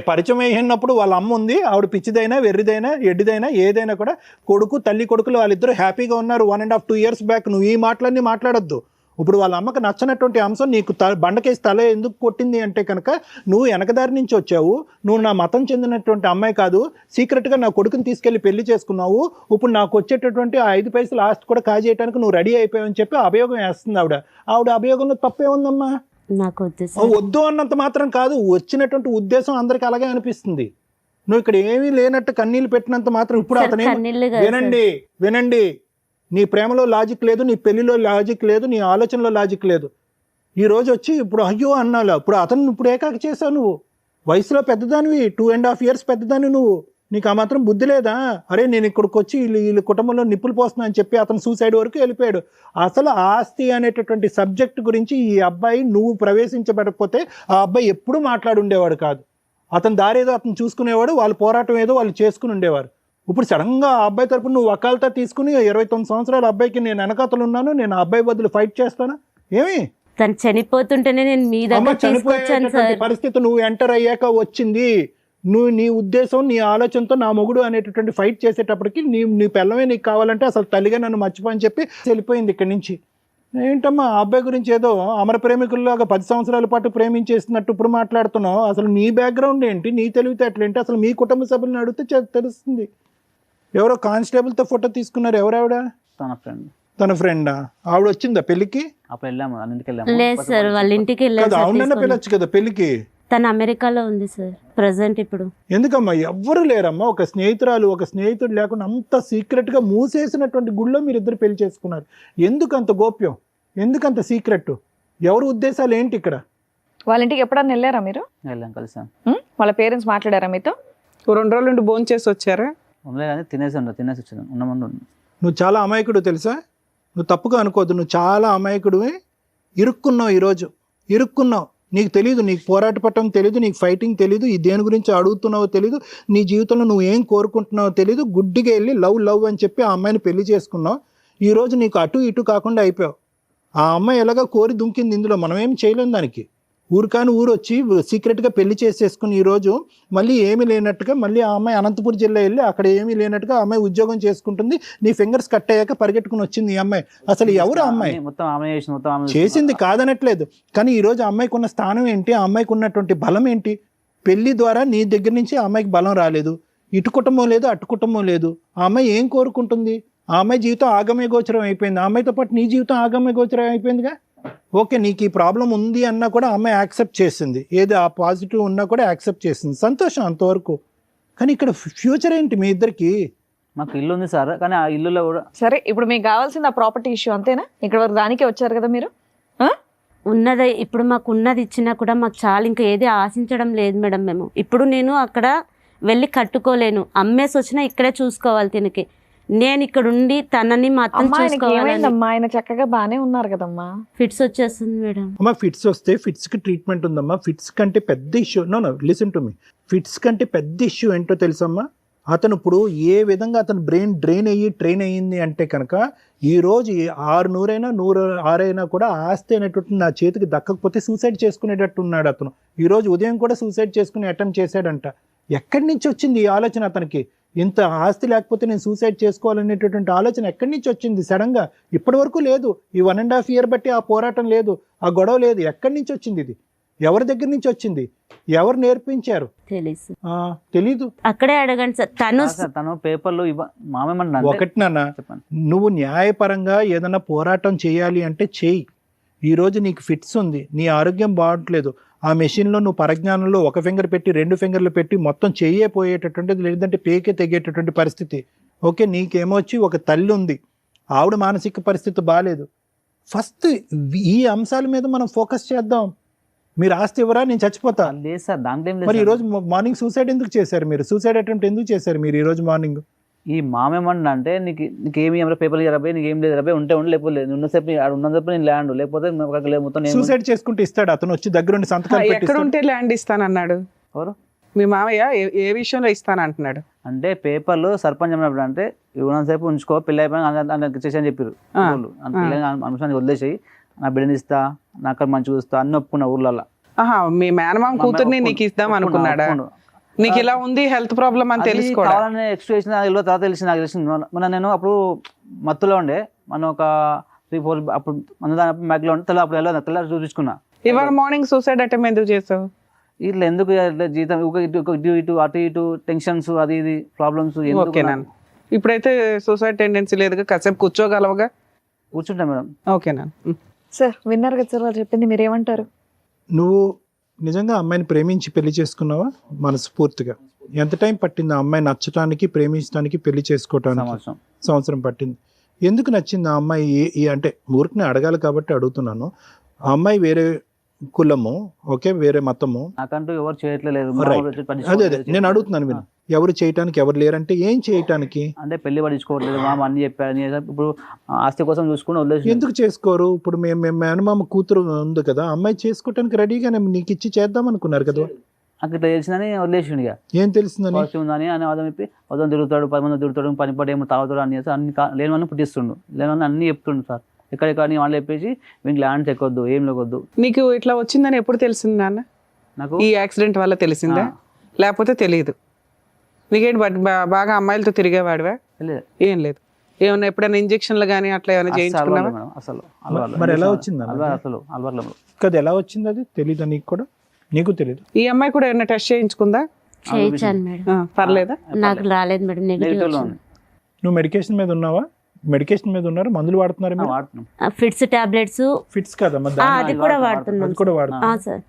పరిచయం అయినప్పుడు వాళ్ళ అమ్మ ఉంది, ఆవిడ పిచ్చిదైనా వెర్రిదైనా ఎడ్డిదైనా ఏదైనా కూడా కొడుకు తల్లి కొడుకులు వాళ్ళిద్దరూ హ్యాపీగా ఉన్నారు 1.5 2 years బ్యాక్. నువ్వు ఈ మాటలన్నీ మాట్లాడొద్దు. ఇప్పుడు వాళ్ళ అమ్మకి నచ్చనటువంటి అంశం నీకు బండకేసి తల ఎందుకు కొట్టింది అంటే కనుక నువ్వు వెనకదారి నుంచి వచ్చావు, నువ్వు నా మతం చెందినటువంటి అమ్మాయి కాదు, సీక్రెట్గా నా కొడుకుని తీసుకెళ్లి పెళ్లి చేసుకున్నావు, ఇప్పుడు నాకు వచ్చేటటువంటి ఆ 5 పైసలు ఆస్తి కూడా కాజేయడానికి నువ్వు రెడీ అయిపోయావని చెప్పి అభియోగం వేస్తుంది ఆవిడ అభియోగంలో తప్పే ఉందమ్మా? నాకు వద్దు అన్నంత మాత్రం కాదు, వచ్చినటువంటి ఉద్దేశం అందరికి అలాగే అనిపిస్తుంది. నువ్వు ఇక్కడ ఏమీ లేనట్టు కన్నీళ్ళు పెట్టినంత మాత్రం ఇప్పుడు అతనే వినండి, నీ ప్రేమలో లాజిక్ లేదు, నీ పెళ్లిలో లాజిక్ లేదు, నీ ఆలోచనలో లాజిక్ లేదు. ఈ రోజు వచ్చి ఇప్పుడు అయ్యో అన్నాలా, ఇప్పుడు అతను ఇప్పుడు ఏకాకి చేసావు. నువ్వు వయసులో పెద్దదానివి, 2.5 years పెద్దదానివి నువ్వు. నీకు ఆ మాత్రం బుద్ధి లేదా? అరే నేను ఇక్కడికి వచ్చి వీళ్ళ కుటుంబంలో నిప్పులు పోస్తున్నా అని చెప్పి అతను సూసైడ్ వరకు వెళ్ళిపోయాడు. అసలు ఆస్తి అనేటటువంటి సబ్జెక్ట్ గురించి ఈ అబ్బాయి నువ్వు ప్రవేశించబడకపోతే ఆ అబ్బాయి ఎప్పుడూ మాట్లాడుండేవాడు కాదు. అతని దారేదో అతను చూసుకునేవాడు, వాళ్ళ పోరాటం ఏదో వాళ్ళు చేసుకుని ఉండేవారు. ఇప్పుడు సడన్గా ఆ అబ్బాయి తరపున నువ్వు వకాలతా తీసుకుని 29 సంవత్సరాల అబ్బాయికి నేను వెనకతలు ఉన్నాను, నేను ఆ అబ్బాయి బదులు ఫైట్ చేస్తాను ఏమి? తను చనిపోతుంటేనే నేను మీ దగ్గర తీసుకొచ్చాను సార్. పరిస్థితి నువ్వు ఎంటర్ అయ్యాక వచ్చింది. నువ్వు నీ ఉద్దేశం నీ ఆలోచనతో నా మొగుడు అనేటటువంటి ఫైట్ చేసేటప్పటికి నీ పిల్లమే నీకు కావాలంటే అసలు తల్లిగా నన్ను మర్చిపోని చెప్పి వెళ్ళిపోయింది ఇక్కడి నుంచి. ఏంటమ్మా ఆ అబ్బాయి గురించి ఏదో అమర ప్రేమికుల్లాగా 10 సంవత్సరాల పాటు ప్రేమించేస్తున్నట్టు ఇప్పుడు మాట్లాడుతున్నావు. అసలు నీ బ్యాక్గ్రౌండ్ ఏంటి, నీ తెలివితేటలు ఏంటి, అసలు మీ కుటుంబ సభ్యులను అడిగితే తెలుస్తుంది. ఎవరో కానిస్టేబుల్తో ఫోటో తీసుకున్నారు, ఎవరావిడ? తన ఫ్రెండా? ఆవిడ వచ్చిందా పెళ్లికి? లేదు సార్, వాళ్ళ ఇంటికి వెళ్ళారు. అవునన్నా పిల్లొచ్చు కదా పెళ్లికి. తను అమెరికాలో ఉంది సార్ ప్రజెంట్ ఇప్పుడు. ఎందుకమ్మా ఎవ్వరు లేరమ్మా, ఒక స్నేహితుడు లేకుండా అంత సీక్రెట్ గా మూసేసినటువంటి గుళ్ళో మీరు ఇద్దరు పెళ్లి చేసుకున్నారు. ఎందుకు అంత గోప్యం, ఎందుకు అంత సీక్రెట్? ఎవరి ఉద్దేశాలు ఏంటి ఇక్కడ? వాళ్ళ ఇంటికి ఎప్పుడన్నా వెళ్ళారా మీరు? కలిసాం. వాళ్ళ పేరెంట్స్ మాట్లాడారా మీతో? 2 రోజుల నుండి భోజనం చేసి వచ్చారా? తినేసి వచ్చాను. నువ్వు చాలా అమాయకుడు తెలుసా, నువ్వు తప్పుగా అనుకోవద్దు, నువ్వు చాలా అమాయకుడివి. ఇరుక్కున్నావు, ఈరోజు ఇరుక్కున్నావు. నీకు తెలీదు, నీకు పోరాట పట్టడం తెలీదు, నీకు ఫైటింగ్ తెలీదు, ఈ దేని గురించి అడుగుతున్నావో తెలీదు, నీ జీవితంలో నువ్వు ఏం కోరుకుంటున్నావో తెలీదు. గుడ్డిగా వెళ్ళి లవ్ అని చెప్పి ఆ అమ్మాయిని పెళ్లి చేసుకున్నావు. ఈరోజు నీకు అటు ఇటు కాకుండా అయిపోయావు. ఆ అమ్మాయి ఎలాగా కోరి దుంకింది, ఇందులో మనం ఏం చేయలేం దానికి. ఊరు వచ్చి సీక్రెట్గా పెళ్లి చేసేసుకుని ఈరోజు మళ్ళీ ఏమీ లేనట్టుగా మళ్ళీ ఆ అమ్మాయి అనంతపూర్ జిల్లా వెళ్ళి అక్కడ ఏమీ లేనట్టుగా ఆ అమ్మాయి ఉద్యోగం చేసుకుంటుంది. నీ ఫింగర్స్ కట్ అయ్యాక పరిగెట్టుకుని వచ్చింది ఈ అమ్మాయి. అసలు ఎవరు ఆ అమ్మాయి? చేసింది కాదనట్లేదు, కానీ ఈరోజు ఆ అమ్మాయికి ఉన్న స్థానం ఏంటి, ఆ అమ్మాయికి ఉన్నటువంటి బలం ఏంటి? పెళ్లి ద్వారా నీ దగ్గర నుంచి ఆ అమ్మాయికి బలం రాలేదు, ఇటు కుటుంబం లేదు అటు కుటుంబం లేదు. ఆ అమ్మాయి ఏం కోరుకుంటుంది? ఆ అమ్మాయి జీవితం ఆగమ్య గోచరం అయిపోయింది. ఆ అమ్మాయితో పాటు నీ జీవితం ఆగమ్య గోచరం అయిపోయిందిగా. ఓకే, నీకు ఈ ప్రాబ్లం ఉంది అన్నా కూడా అమ్మాయి యాక్సెప్ట్ చేసింది, ఏది ఆ పాజిటివ్ ఉన్నా కూడా యాక్సెప్ట్ చేసింది, సంతోషం అంతవరకు. కానీ ఇక్కడ ఫ్యూచర్ ఏంటి మీ ఇద్దరికి? మాకు ఇల్లు ఉంది సార్, కానీ ఆ ఇల్లులో కూడా సరే ఇప్పుడు మీకు కావాల్సింది ఆ ప్రాపర్టీ ఇష్యూ అంతేనా? ఇక్కడ వరకు దానికే వచ్చారు కదా మీరు. ఉన్నది ఇప్పుడు మాకు ఉన్నది ఇచ్చినా కూడా మాకు చాలా, ఇంకా ఏది ఆశించడం లేదు మేడం. మేము ఇప్పుడు నేను అక్కడ వెళ్ళి కట్టుకోలేను, అమ్మేసి వచ్చినా ఇక్కడే చూసుకోవాలి తినకి. నేను ఇక్కడ ఉండి తనని మాత్రం చూసుకోవాలి. ఆయన చక్కగా బానే ఉన్నారు కదమ్మా. ఫిట్స్ వచ్చేస్తుంది మేడం. అమ్మా ఫిట్స్ వస్తే ఫిట్స్ కి ట్రీట్మెంట్ ఉందమ్మా. ఫిట్స్ కంటే పెద్ద issue listen to me, fits కంటే పెద్ద ఇష్యూ ఏంటో తెలుసమ్మా? అతను ఇప్పుడు ఏ విధంగా అతను బ్రెయిన్ డ్రైన్ అయ్యి ట్రైన్ అయ్యింది అంటే కనుక ఈరోజు 600 106 కూడా ఆస్తి అనేటువంటి నా చేతికి దక్కకపోతే సూసైడ్ చేసుకునేటట్టు ఉన్నాడు అతను. ఈరోజు ఉదయం కూడా సూసైడ్ చేసుకుని అటెంప్ట్ చేశాడంట. ఎక్కడి నుంచి వచ్చింది ఈ ఆలోచన అతనికి? ఇంత ఆస్తి లేకపోతే నేను సూసైడ్ చేసుకోవాలనేటటువంటి ఆలోచన ఎక్కడి నుంచి వచ్చింది సడన్గా? ఇప్పటి వరకు లేదు. ఈ 1.5 year బట్టి ఆ పోరాటం లేదు, ఆ గొడవ లేదు. ఎక్కడి నుంచి వచ్చింది ఇది? ఎవరి దగ్గర నుంచి వచ్చింది? ఎవరు నేర్పించారు? తెలీదు. అక్కడే అడగండి సార్. తను పేపర్లు మామేమన్నా ఒకటి నాన్న, నువ్వు న్యాయపరంగా ఏదైనా పోరాటం చేయాలి అంటే చేయి. ఈరోజు నీకు ఫిట్స్ ఉంది, నీ ఆరోగ్యం బాగట్లేదు, ఆ మెషిన్లో నువ్వు పరజ్ఞానంలో 1 finger పెట్టి 2 fingers పెట్టి మొత్తం చెయ్యే పోయేటటువంటిది, లేదంటే పేకే తెగేటటువంటి పరిస్థితి. ఓకే, నీకేమొచ్చి ఒక తల్లి ఉంది, ఆవిడ మానసిక పరిస్థితి బాగాలేదు. ఫస్ట్ ఈ అంశాల మీద మనం ఫోకస్ చేద్దాం. మీరు ఆస్తి ఇవ్వరా, నేను చచ్చిపోతా. లేదు సార్, దాంట్లో మరి ఈరోజు మార్నింగ్ సూసైడ్ ఎందుకు చేశారు? మీరు సూసైడ్ అటెంప్ట్ ఎందుకు చేశారు మీరు ఈరోజు మార్నింగ్? ఈ మామేమన్నా అంటే నీకేమి ఏమైనా పేపర్లు ఇవ్వరాబోయి, నీకు ఏం లేదు రాబోయి, ఉంటే ఉండి లేకపోతే లేదు, ఉన్నసేపు ఉన్నసేపు నేను ల్యాండ్, లేకపోతే మొత్తం సూసైడ్ చేసుకుంటే ఇస్తాడు అతను వచ్చి దగ్గర ఉండి సంతకాలు ఎక్కడ ఉంటే ల్యాండ్ ఇస్తానన్నాడు? ఎవరు? మీ మామయ్య ఏ విషయంలో ఇస్తానంటున్నాడు? అంటే పేపర్లు సర్పంచ్ అన్నప్పుడు అంటే ఉన్నసేపు ఉంచుకో, పెళ్ళి అయిపోయినా చేసి అని చెప్పారు. అంశాన్ని వదిలేసి నా బిడ్డని ఇస్తా, నాకు మంచిగా చూస్తా అన్ని ఒప్పుకున్న ఊర్లలో. మీ మేనమామ కూతుర్ని నీకు ఇద్దాం అనుకున్నాడా? నీకు ఇలా ఉంది హెల్త్ ప్రాబ్లం అని తెలుసుకోవాలని ఎక్స్ప్రెషన్ తర్వాత తెలిసింది. నాకు తెలిసింది మన నేను అప్పుడు మత్తులో ఉండే, మనం ఒక 3-4 అప్పుడు మన దాని మ్యాగ్లో ఉంటే తెల్లారి చూపించుకున్నా. ఇవాళ మార్నింగ్ సూసైడ్ అటెంప్ట్ ఎందుకు చేసావు? ఇట్లా ఎందుకు జీతం ఇటు అటు ఇటు టెన్షన్స్, అది ఇది ప్రాబ్లమ్స్. ఓకేనా, ఇప్పుడైతే సూసైడ్ టెండెన్సీ లేదుగా, కాసేపు కూర్చోగలవుగా? కూర్చుంటా మేడం. ఓకేనా సార్, విన్నారు కదా సార్ వాళ్ళు చెప్పింది, మీరేమంటారు? నువ్వు నిజంగా అమ్మాయిని ప్రేమించి పెళ్లి చేసుకున్నావా మనస్ఫూర్తిగా? ఎంత టైం పట్టింది ఆ అమ్మాయి నచ్చటానికి, ప్రేమించడానికి, పెళ్లి చేసుకోవటానికి? సంవత్సరం పట్టింది. ఎందుకు నచ్చింది ఆ అమ్మాయి? అంటే ఊరికనే అడగాలి కాబట్టి అడుగుతున్నాను. ఆ అమ్మాయి వేరే కులము, ఓకే, వేరే మతము, నాకంటూ ఎవరు చేయట్లేదు. అదే నేను అడుగుతున్నాను. మీరు ఎవరు చేయటానికి ఎవరు లేరంటే ఏం చేయటానికి? అంటే పెళ్లి పడించుకోవట్లేదు మా అన్ని చెప్పారు. ఇప్పుడు ఆస్తి కోసం చూసుకుని వదిలేసి ఎందుకు చేసుకోరు? ఇప్పుడు మేము మేనమామ కూతురు ఉంది కదా, అమ్మాయి చేసుకోవటానికి రెడీగానే నీకు ఇచ్చి చేద్దాం అనుకున్నారు కదా. నాకు ఇట్లా తెలిసిందని వదిలేసిండు. ఇక ఏం తెలిసిందని? ఉందని అని వాదం చెప్పి వదం తిరుగుతాడు, 10 మంది తిరుగుతాడు, పని పడి ఏమో తాగుతాడు అని చేసి అన్ని లేనివన్నీ పుట్టిస్తుండు, లేనివన్నీ అన్ని చెప్తుండు సార్. ఎక్కడెక్కడ వాళ్ళు చెప్పేసి మీకు ల్యాండ్స్ ఎక్కొద్దు, ఏం లేకొద్దు. నీకు ఇట్లా వచ్చిందని ఎప్పుడు తెలిసింది నాన్న? నాకు ఈ యాక్సిడెంట్ వల్ల తెలిసిందా, లేకపోతే తెలియదు? నీకేంటి బాగా అమ్మాయిలతో తిరిగేవాడివా? ఏం లేదు. ఏమన్నా ఎప్పుడైనా ఇంజక్షన్లు కానీ అట్లా ఏమైనా చేయించుకున్నావా? అసలు మరి ఎలా వచ్చింది అసలు అలవాట్లేదు కదా? ఎలా వచ్చింది అది తెలీదా నీకు కూడా? నీకు తెలీదు. ఈ అమ్మాయి కూడా ఏమైనా టెస్ట్ చేయించుకుందా? చేయించాను మేడం. పర్లేదా? నాకు రాలేదు మేడం, నెగిటివ్. నువ్వు మెడికేషన్ మీద ఉన్నావా? మెడికేషన్ మీద ఉన్నారు, మందులు వాడుతున్నారు? Fits tablets. ఫిట్స్ కదా, అది కూడా వాడుతున్నాను. అది కూడా వాడుతున్నా సార్.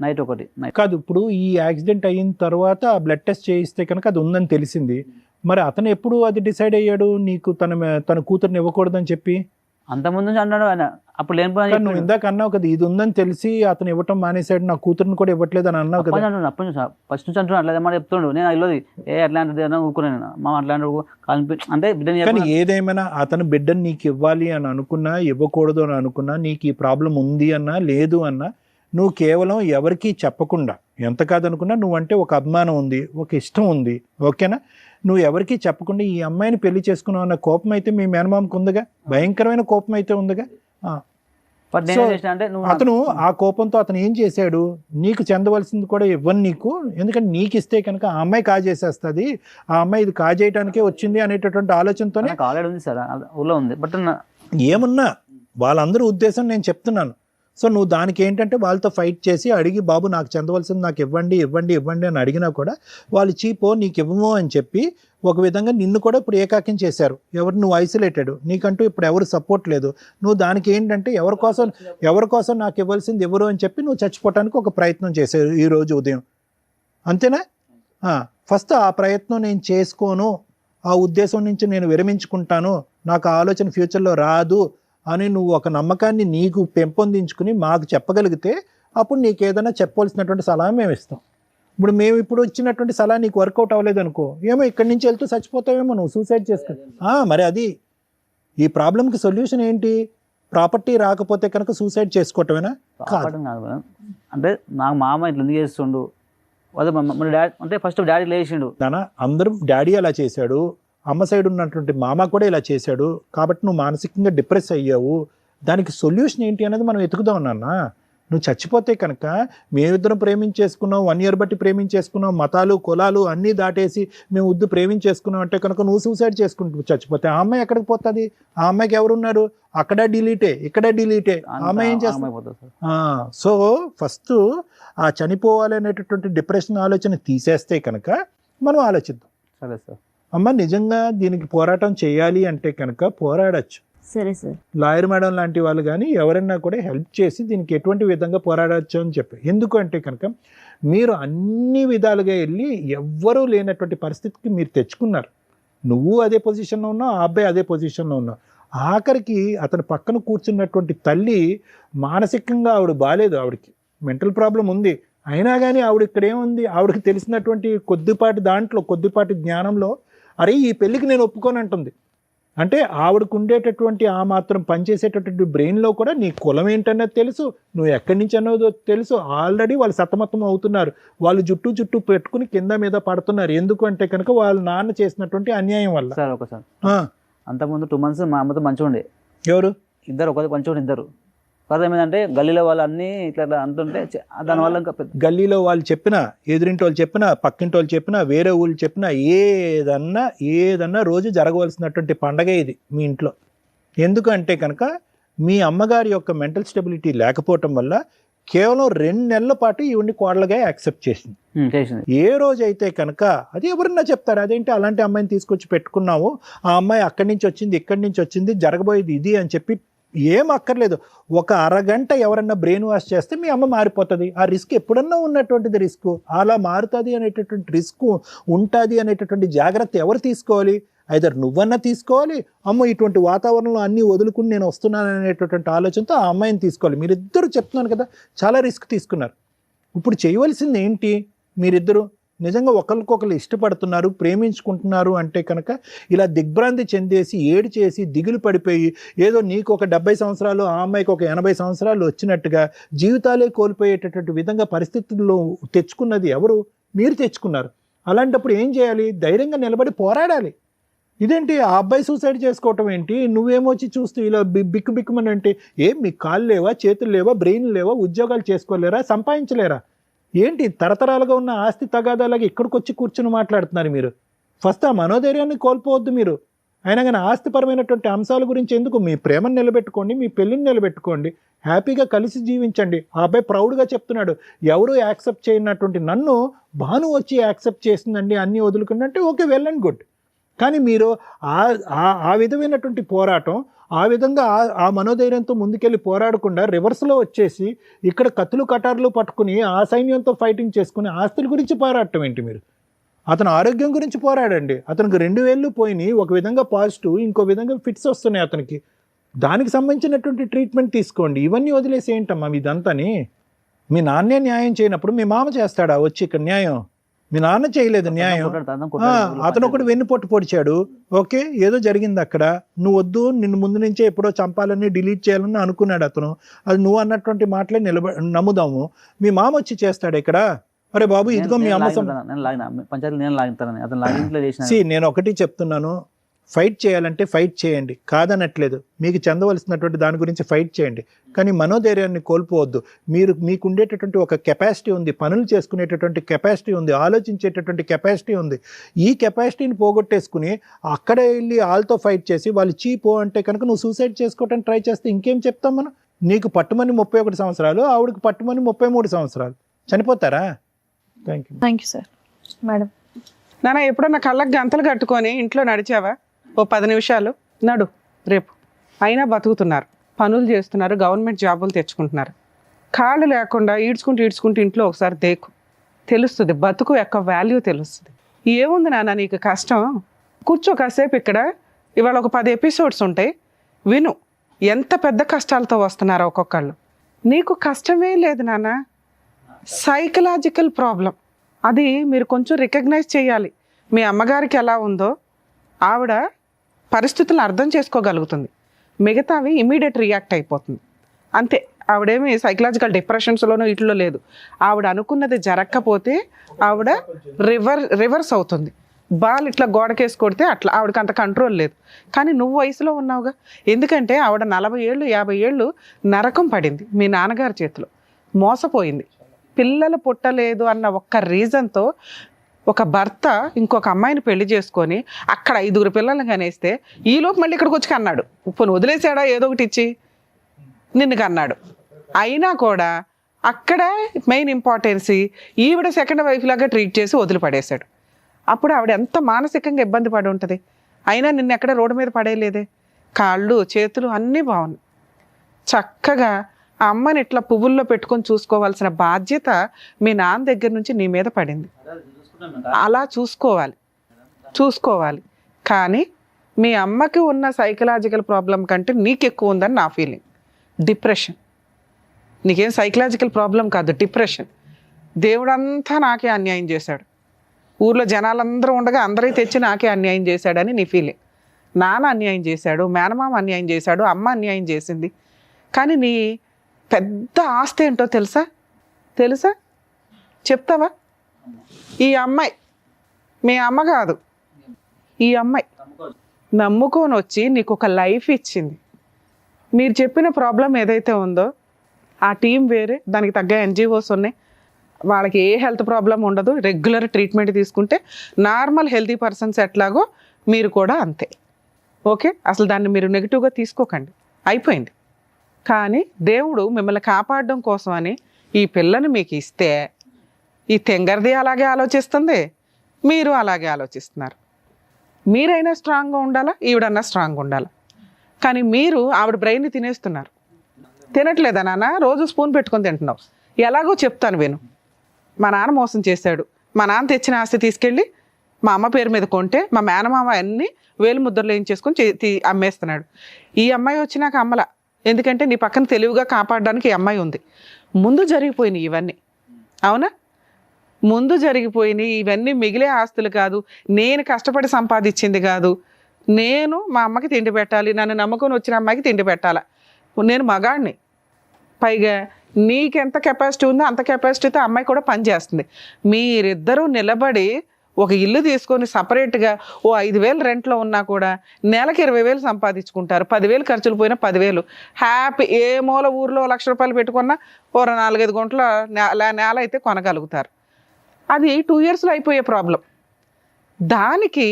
నైట్ ఒకటి కాదు. ఇప్పుడు ఈ యాక్సిడెంట్ అయిన తర్వాత బ్లడ్ టెస్ట్ చేయిస్తే కనుక అది ఉందని తెలిసింది. మరి అతను ఎప్పుడు అది డిసైడ్ అయ్యాడు నీకు తన కూతుర్ని ఇవ్వకూడదని చెప్పి? అంతకుముందు అన్నాడు ఆయన. అప్పుడు లేని నువ్వు ఇందాక అన్నావు కదా, ఇది ఉందని తెలిసి అతను ఇవ్వటం మానేశాడు, నా కూతుర్ని కూడా ఇవ్వట్లేదు అని అన్నావు కదా. అప్పటి నుంచి ఫస్ట్ నుంచి అంటున్నాడు అట్లా మాట చెప్తుండు. నేను ఇల్లోది అట్లాంటిది ఊరుకున్నాను మా అట్లాంటి అంటే బిడ్డని. కానీ ఏదేమైనా అతను బిడ్డని నీకు ఇవ్వాలి అని అనుకున్నా, ఇవ్వకూడదు అని అనుకున్నా, నీకు ఈ ప్రాబ్లం ఉంది అన్నా లేదు అన్నా, నువ్వు కేవలం ఎవరికీ చెప్పకుండా, ఎంత కాదనుకున్నా నువ్వంటే ఒక అభిమానం ఉంది, ఒక ఇష్టం ఉంది, ఓకేనా, నువ్వు ఎవరికీ చెప్పకుండా ఈ అమ్మాయిని పెళ్లి చేసుకున్నావు అన్న కోపం అయితే మీ మేనమామకు ఉందిగా, భయంకరమైన కోపం అయితే ఉందిగా. అతను ఆ కోపంతో అతను ఏం చేశాడు, నీకు చెందవలసింది కూడా ఇవ్వను నీకు, ఎందుకంటే నీకు ఇస్తే కనుక ఆ అమ్మాయి కాజేసేస్తుంది, ఆ అమ్మాయి ఇది కాజేయడానికే వచ్చింది అనేటటువంటి ఆలోచనతోనే. ఏమున్నా వాళ్ళందరూ ఉద్దేశం నేను చెప్తున్నాను. సో నువ్వు దానికి ఏంటంటే వాళ్ళతో ఫైట్ చేసి అడిగి, బాబు నాకు చెందవలసింది నాకు ఇవ్వండి ఇవ్వండి ఇవ్వండి అని అడిగినా కూడా వాళ్ళు చీపో నీకు ఇవ్వమో అని చెప్పి ఒక విధంగా నిన్ను కూడా ఇప్పుడు ఏకాకిం చేశారు. ఎవరు నువ్వు ఐసోలేటెడ్, నీకంటూ ఇప్పుడు ఎవరు సపోర్ట్ లేదు. నువ్వు దానికి ఏంటంటే ఎవరి కోసం నాకు ఇవ్వాల్సింది ఎవరు అని చెప్పి నువ్వు చచ్చిపోవటానికి ఒక ప్రయత్నం చేశారు ఈరోజు ఉదయం, అంతేనా? ఫస్ట్ ఆ ప్రయత్నం నేను చేసుకోను, ఆ ఉద్దేశం నుంచి నేను విరమించుకుంటాను, నాకు ఆ ఆలోచన ఫ్యూచర్లో రాదు అని నువ్వు ఒక నమ్మకాన్ని నీకు పెంపొందించుకుని మాకు చెప్పగలిగితే అప్పుడు నీకు ఏదైనా చెప్పవలసినటువంటి సలహా మేము ఇస్తాం. మేము ఇప్పుడు ఇచ్చినటువంటి సలహా నీకు వర్కౌట్ అవ్వలేదు అనుకో, ఏమో ఇక్కడి నుంచి వెళ్తూ చచ్చిపోతావేమో, నువ్వు సూసైడ్ చేసుకో. మరి అది ఈ ప్రాబ్లంకి సొల్యూషన్ ఏంటి? ప్రాపర్టీ రాకపోతే కనుక సూసైడ్ చేసుకోవటమేనా? అంటే నాకు మామ ఇట్లా ఎందుకు చేస్తుండు, అదే మన డాడీ అంటే ఫస్ట్ డాడీ లేచిండు. నాన్న అందరం డాడీ అలా చేశాడు, అమ్మ సైడ్ ఉన్నటువంటి మామ కూడా ఇలా చేశాడు కాబట్టి నువ్వు మానసికంగా డిప్రెస్ అయ్యావు, దానికి సొల్యూషన్ ఏంటి అనేది మనం వెతుకుదాం నాన్న. నువ్వు చచ్చిపోతే కనుక మేమిద్దరం ప్రేమించేసుకున్నాం, 1 year బట్టి ప్రేమించేసుకున్నాం, మతాలు కులాలు అన్నీ దాటేసి మేము ప్రేమించేసుకున్నాం అంటే కనుక నువ్వు సూసైడ్ చేసుకుంటూ చచ్చిపోతే ఆ అమ్మాయి ఎక్కడికి పోతుంది? ఆ అమ్మాయికి ఎవరున్నారు? అక్కడ డిలీటే ఇక్కడ డిలీటే, ఆ అమ్మాయి ఏం చేస్తుంది? సో ఫస్ట్ ఆ చనిపోవాలి అనేటటువంటి డిప్రెషన్ ఆలోచన తీసేస్తే కనుక మనం ఆలోచిద్దాం. సరే సార్. అమ్మ నిజంగా దీనికి పోరాటం చేయాలి అంటే కనుక పోరాడచ్చు. సరే సార్. లాయర్ మేడం లాంటి వాళ్ళు కానీ ఎవరైనా కూడా హెల్ప్ చేసి దీనికి ఎటువంటి విధంగా పోరాడచ్చు అని చెప్పి. ఎందుకు అంటే కనుక మీరు అన్ని విధాలుగా వెళ్ళి ఎవ్వరూ లేనటువంటి పరిస్థితికి మీరు తెచ్చుకున్నారు. నువ్వు అదే పొజిషన్లో ఉన్నావు, ఆ అబ్బాయి అదే పొజిషన్లో ఉన్నావు. ఆఖరికి అతని పక్కన కూర్చున్నటువంటి తల్లి మానసికంగా ఆవిడ బాలేదు, ఆవిడకి మెంటల్ ప్రాబ్లం ఉంది. అయినా కానీ ఆవిడ ఇక్కడ ఏముంది, ఆవిడకి తెలిసినటువంటి కొద్దిపాటి జ్ఞానంలో అరే ఈ పెళ్ళికి నేను ఒప్పుకోను అంటుంది. అంటే ఆవిడకు ఉండేటటువంటి ఆ మాత్రం పనిచేసేటటువంటి బ్రెయిన్లో కూడా నీ కులం ఏంటన్నది తెలుసు, నువ్వు ఎక్కడి నుంచి అన్నదో తెలుసు. ఆల్రెడీ వాళ్ళు సతమతం అవుతున్నారు, వాళ్ళు జుట్టు పెట్టుకుని కింద మీద పడుతున్నారు. ఎందుకు అంటే కనుక వాళ్ళ నాన్న చేసినటువంటి అన్యాయం వల్ల. సార్ ఒకసారి అంతకుముందు 2 months మా అమ్మతో మంచిగా ఉండే. ఎవరు? ఇద్దరు ఒకరి మంచిగా ఇద్దరు. తర్వాత ఏమైందంటే గల్లీలో వాళ్ళు అన్నీ ఇట్లా అంటుంటే దానివల్ల ఇంకా గల్లీలో వాళ్ళు చెప్పినా, ఎదురింటి వాళ్ళు చెప్పినా, పక్కింటి వాళ్ళు చెప్పినా, వేరే ఊళ్ళు చెప్పినా ఏదన్నా రోజు జరగవలసినటువంటి పండగ ఇది మీ ఇంట్లో. ఎందుకంటే కనుక మీ అమ్మగారి యొక్క మెంటల్ స్టెబిలిటీ లేకపోవటం వల్ల కేవలం 2 నెలల పాటు ఈవిడ్ని కోడలుగా యాక్సెప్ట్ చేసింది. ఏ రోజైతే కనుక అది ఎవరన్నా చెప్తారు, అదేంటి అలాంటి అమ్మాయిని తీసుకొచ్చి పెట్టుకున్నావు, ఆ అమ్మాయి అక్కడి నుంచి వచ్చింది ఇక్కడి నుంచి వచ్చింది జరగబోయేది ఇది అని చెప్పి ఏం అక్కర్లేదు. ఒక అరగంట ఎవరన్నా బ్రెయిన్ వాష్ చేస్తే మీ అమ్మ మారిపోతుంది. ఆ రిస్క్ ఎప్పుడన్నా ఉన్నటువంటిది రిస్క్. అలా మారుతుంది అనేటటువంటి రిస్క్ ఉంటుంది అనేటటువంటి జాగ్రత్త ఎవరు తీసుకోవాలి? ఐదర్ నువ్వన్నా తీసుకోవాలి, అమ్మ ఇటువంటి వాతావరణంలో అన్నీ వదులుకుని నేను వస్తున్నాను అనేటటువంటి ఆలోచనతో ఆ అమ్మాయిని తీసుకోవాలి. మీరిద్దరు చెప్తున్నాను కదా చాలా రిస్క్ తీసుకున్నారు. ఇప్పుడు చేయవలసింది ఏంటి? మీరిద్దరు నిజంగా ఒకరికొకరు ఇష్టపడుతున్నారు, ప్రేమించుకుంటున్నారు అంటే కనుక ఇలా దిగ్భ్రాంతి చెందేసి ఏడు చేసి దిగులు పడిపోయి ఏదో నీకు ఒక 70 సంవత్సరాలు ఆ అమ్మాయికి ఒక 80 సంవత్సరాలు వచ్చినట్టుగా జీవితాలే కోల్పోయేటటువంటి విధంగా పరిస్థితుల్లో తెచ్చుకున్నది ఎవరు? మీరు తెచ్చుకున్నారు. అలాంటప్పుడు ఏం చేయాలి? ధైర్యంగా నిలబడి పోరాడాలి. ఇదేంటి ఆ అబ్బాయి సూసైడ్ చేసుకోవటం ఏంటి? నువ్వేమొచ్చి చూస్తూ ఇలా బిక్కుమని అంటే ఏం మీకు కాళ్ళు లేవా, చేతులు లేవా, బ్రెయిన్ లేవా, ఉద్యోగాలు చేసుకోలేరా, సంపాదించలేరా? ఏంటి తరతరాలుగా ఉన్న ఆస్తి తగాదాలాగా ఇక్కడికి వచ్చి కూర్చుని మాట్లాడుతున్నారు మీరు? ఫస్ట్ ఆ మనోధైర్యాన్ని కోల్పోవద్దు మీరు. అయినా కానీ ఆస్తిపరమైనటువంటి అంశాల గురించి ఎందుకు? మీ ప్రేమను నిలబెట్టుకోండి, మీ పెళ్ళిని నిలబెట్టుకోండి, హ్యాపీగా కలిసి జీవించండి. ఆ అబ్బాయి ప్రౌడ్గా చెప్తున్నాడు, ఎవరు యాక్సెప్ట్ చేయనటువంటి నన్ను భాను వచ్చి యాక్సెప్ట్ చేసిందండి, అన్నీ వదులుకుంటే అంటే ఓకే, వెల్ అండ్ గుడ్. కానీ మీరు ఆ విధమైనటువంటి పోరాటం ఆ విధంగా ఆ మనోధైర్యంతో ముందుకెళ్ళి పోరాడకుండా రివర్స్లో వచ్చేసి ఇక్కడ కత్తులు కటార్లు పట్టుకుని ఆ సైన్యంతో ఫైటింగ్ చేసుకుని ఆస్తుల గురించి పోరాడటం ఏంటి మీరు? అతను ఆరోగ్యం గురించి పోరాడండి. అతనికి 2 వేళ్ళు పోయినాయి, ఒక విధంగా పాజిటివ్, ఇంకో విధంగా ఫిట్స్ వస్తున్నాయి అతనికి. దానికి సంబంధించినటువంటి ట్రీట్మెంట్ తీసుకోండి. ఇవన్నీ వదిలేసి ఏంటమ్మా మీదంతాని? మీ నాన్నే న్యాయం చేయనప్పుడు మీ మామ చేస్తాడా వచ్చి ఇక్కడ న్యాయం? మీ నాన్న చేయలేదు న్యాయం. అతను ఒకటి వెన్నుపోటు పొడిచాడు, ఓకే ఏదో జరిగింది అక్కడ. నువ్వు వద్దు, నిన్ను ముందు నుంచే ఎప్పుడో చంపాలని డిలీట్ చేయాలని అనుకున్నాడు అతను. అది నువ్వు అన్నటువంటి మాటలే నమ్ముదాము. మీ మామ వచ్చి చేస్తాడు ఇక్కడ, అరే బాబు ఇదిగో మీ అమ్మ నేను ఒకటి చెప్తున్నాను, ఫైట్ చేయాలంటే ఫైట్ చేయండి, కాదనట్లేదు. మీకు చెందవలసినటువంటి దాని గురించి ఫైట్ చేయండి, కానీ మనోధైర్యాన్ని కోల్పోవద్దు. మీకు ఉండేటటువంటి ఒక కెపాసిటీ ఉంది, పనులు చేసుకునేటటువంటి కెపాసిటీ ఉంది, ఆలోచించేటటువంటి కెపాసిటీ ఉంది. ఈ కెపాసిటీని పోగొట్టేసుకుని అక్కడే వెళ్ళి వాళ్ళతో ఫైట్ చేసి వాళ్ళు చీపో అంటే కనుక నువ్వు సూసైడ్ చేసుకోవడానికి ట్రై చేస్తే ఇంకేం చెప్తాం మనం? నీకు పట్టుమని 31 సంవత్సరాలు, ఆవిడకి పట్టుమని 33 సంవత్సరాలు, చనిపోతారా? Thank you sir. మేడం నాన్న ఎప్పుడన్నా కళ్ళకు గంతలు కట్టుకొని ఇంట్లో నడిచావా? ఓ 10 నిమిషాలు నడు రేపు. అయినా బతుకుతున్నారు, పనులు చేస్తున్నారు, గవర్నమెంట్ జాబులు తెచ్చుకుంటున్నారు. కాళ్ళు లేకుండా ఈడ్చుకుంటూ ఇంట్లో ఒకసారి దేకు, తెలుస్తుంది బతుకు యొక్క వాల్యూ తెలుస్తుంది. ఏముంది నాన్న నీకు కష్టం? కూర్చో కాసేపు ఇక్కడ. ఇవాళ ఒక 10 ఎపిసోడ్స్ ఉంటాయి, విను ఎంత పెద్ద కష్టాలతో వస్తున్నారో ఒక్కొక్కళ్ళు. నీకు కష్టమే లేదు నాన్న, సైకలాజికల్ ప్రాబ్లం. అది మీరు కొంచెం రికగ్నైజ్ చేయాలి. మీ అమ్మగారికి ఎలా ఉందో ఆవిడ పరిస్థితులను అర్థం చేసుకోగలుగుతుంది, మిగతావి ఇమీడియట్ రియాక్ట్ అయిపోతుంది అంతే. ఆవిడేమి సైకలాజికల్ డిప్రెషన్స్లోనూ ఇట్లో లేదు. ఆవిడ అనుకున్నది జరగకపోతే ఆవిడ రివర్స్ అవుతుంది. బాల్ ఇట్లా గోడకేసి కొడితే అట్లా ఆవిడకి అంత కంట్రోల్ లేదు. కానీ నువ్వు వయసులో ఉన్నావుగా, ఎందుకంటే ఆవిడ 40 ఏళ్ళు 50 ఏళ్ళు నరకం పడింది మీ నాన్నగారి చేతిలో, మోసపోయింది. పిల్లలు పుట్టలేదు అన్న ఒక్క రీజన్తో ఒక భర్త ఇంకొక అమ్మాయిని పెళ్లి చేసుకొని అక్కడ 5 పిల్లల్ని కనేస్తే ఈలోపు మళ్ళీ ఇక్కడికి వచ్చి కన్నాడు. ఇప్పుడు వదిలేసాడా ఏదో ఒకటి ఇచ్చి నిన్ను కన్నాడు. అయినా కూడా అక్కడ మెయిన్ ఇంపార్టెన్సీ ఈవిడ సెకండ్ వైఫ్ లాగా ట్రీట్ చేసి వదిలిపడేశాడు. అప్పుడు ఆవిడ ఎంత మానసికంగా ఇబ్బంది పడి ఉంటుంది. అయినా నిన్ను ఎక్కడ రోడ్డు మీద పడేయలేదే, కాళ్ళు చేతులు అన్నీ బాగున్నాయి. చక్కగా ఆ అమ్మని ఇట్లా పువ్వుల్లో పెట్టుకొని చూసుకోవాల్సిన బాధ్యత మీ నాన్న దగ్గర నుంచి నీ మీద పడింది. అలా చూసుకోవాలి. కానీ మీ అమ్మకి ఉన్న సైకలాజికల్ ప్రాబ్లం కంటే నీకు ఎక్కువ ఉందని నా ఫీలింగ్. డిప్రెషన్ నీకేం సైకలాజికల్ ప్రాబ్లం కాదు, డిప్రెషన్. దేవుడంతా నాకే అన్యాయం చేశాడు, ఊర్లో జనాలందరూ ఉండగా అందరికీ తెచ్చి నాకే అన్యాయం చేశాడని నీ ఫీలింగ్. నాన్న అన్యాయం చేశాడు, మేనమామ అన్యాయం చేశాడు, అమ్మ అన్యాయం చేసింది. కానీ నీ పెద్ద ఆస్తి ఏంటో తెలుసా చెప్తావా? ఈ అమ్మాయి, మీ అమ్మ కాదు, ఈ అమ్మాయి నమ్ముకొని వచ్చి నీకు ఒక లైఫ్ ఇచ్చింది. మీరు చెప్పిన ప్రాబ్లం ఏదైతే ఉందో ఆ టీం వేరే, దానికి తగ్గ NGOs ఉన్నాయి, వాళ్ళకి ఏ హెల్త్ ప్రాబ్లం ఉండదు, రెగ్యులర్ ట్రీట్మెంట్ తీసుకుంటే నార్మల్ హెల్తీ పర్సన్స్ ఎట్లాగో మీరు కూడా అంతే. ఓకే, అసలు దాన్ని మీరు నెగిటివ్గా తీసుకోకండి, అయిపోయింది. కానీ దేవుడు మిమ్మల్ని కాపాడడం కోసమని ఈ పిల్లని మీకు ఇస్తే ఈ తెంగర్ది అలాగే ఆలోచిస్తుంది, మీరు అలాగే ఆలోచిస్తున్నారు. మీరైనా స్ట్రాంగ్గా ఉండాలా, ఈవిడన్నా స్ట్రాంగ్గా ఉండాలా. కానీ మీరు ఆవిడ బ్రెయిన్ని తినేస్తున్నారు. తినట్లేదా నాన్న? రోజు స్పూన్ పెట్టుకొని తింటున్నావు. ఎలాగో చెప్తాను విను. మా నాన్న మోసం చేశాడు, మా నాన్న తెచ్చిన ఆస్తి తీసుకెళ్ళి మా అమ్మ పేరు మీద కొంటే మా మేనమామ అన్నీ వేలు ముద్రలు ఏం చేసుకొని అమ్మేస్తున్నాడు. ఈ అమ్మాయి వచ్చి నాకు అమ్మలా, ఎందుకంటే నీ పక్కన తెలివిగా కాపాడడానికి ఈ అమ్మాయి ఉంది. ముందు జరిగిపోయినాయి ఇవన్నీ, అవునా? ముందు జరిగిపోయినాయి ఇవన్నీ మిగిలే ఆస్తులు కాదు, నేను కష్టపడి సంపాదించింది కాదు. నేను మా అమ్మకి తిండి పెట్టాలి, నన్ను నమ్ముకొని వచ్చిన అమ్మాయికి తిండి పెట్టాలా. నేను మగాడిని, పైగా నీకెంత కెపాసిటీ ఉందో అంత కెపాసిటీతో అమ్మాయి కూడా పనిచేస్తుంది. మీరిద్దరూ నిలబడి ఒక ఇల్లు తీసుకొని సపరేట్గా ఓ 5,000 రెంట్లో ఉన్నా కూడా నెలకి 20,000 సంపాదించుకుంటారు. 10,000 ఖర్చులు పోయినా 10,000 హ్యాపీ. ఏ మూల ఊర్లో ₹1,00,000 పెట్టుకున్నా ఓ 4-5 గుంటల నేల అయితే కొనగలుగుతారు. అది 2 yearsలో అయిపోయే ప్రాబ్లం. దానికి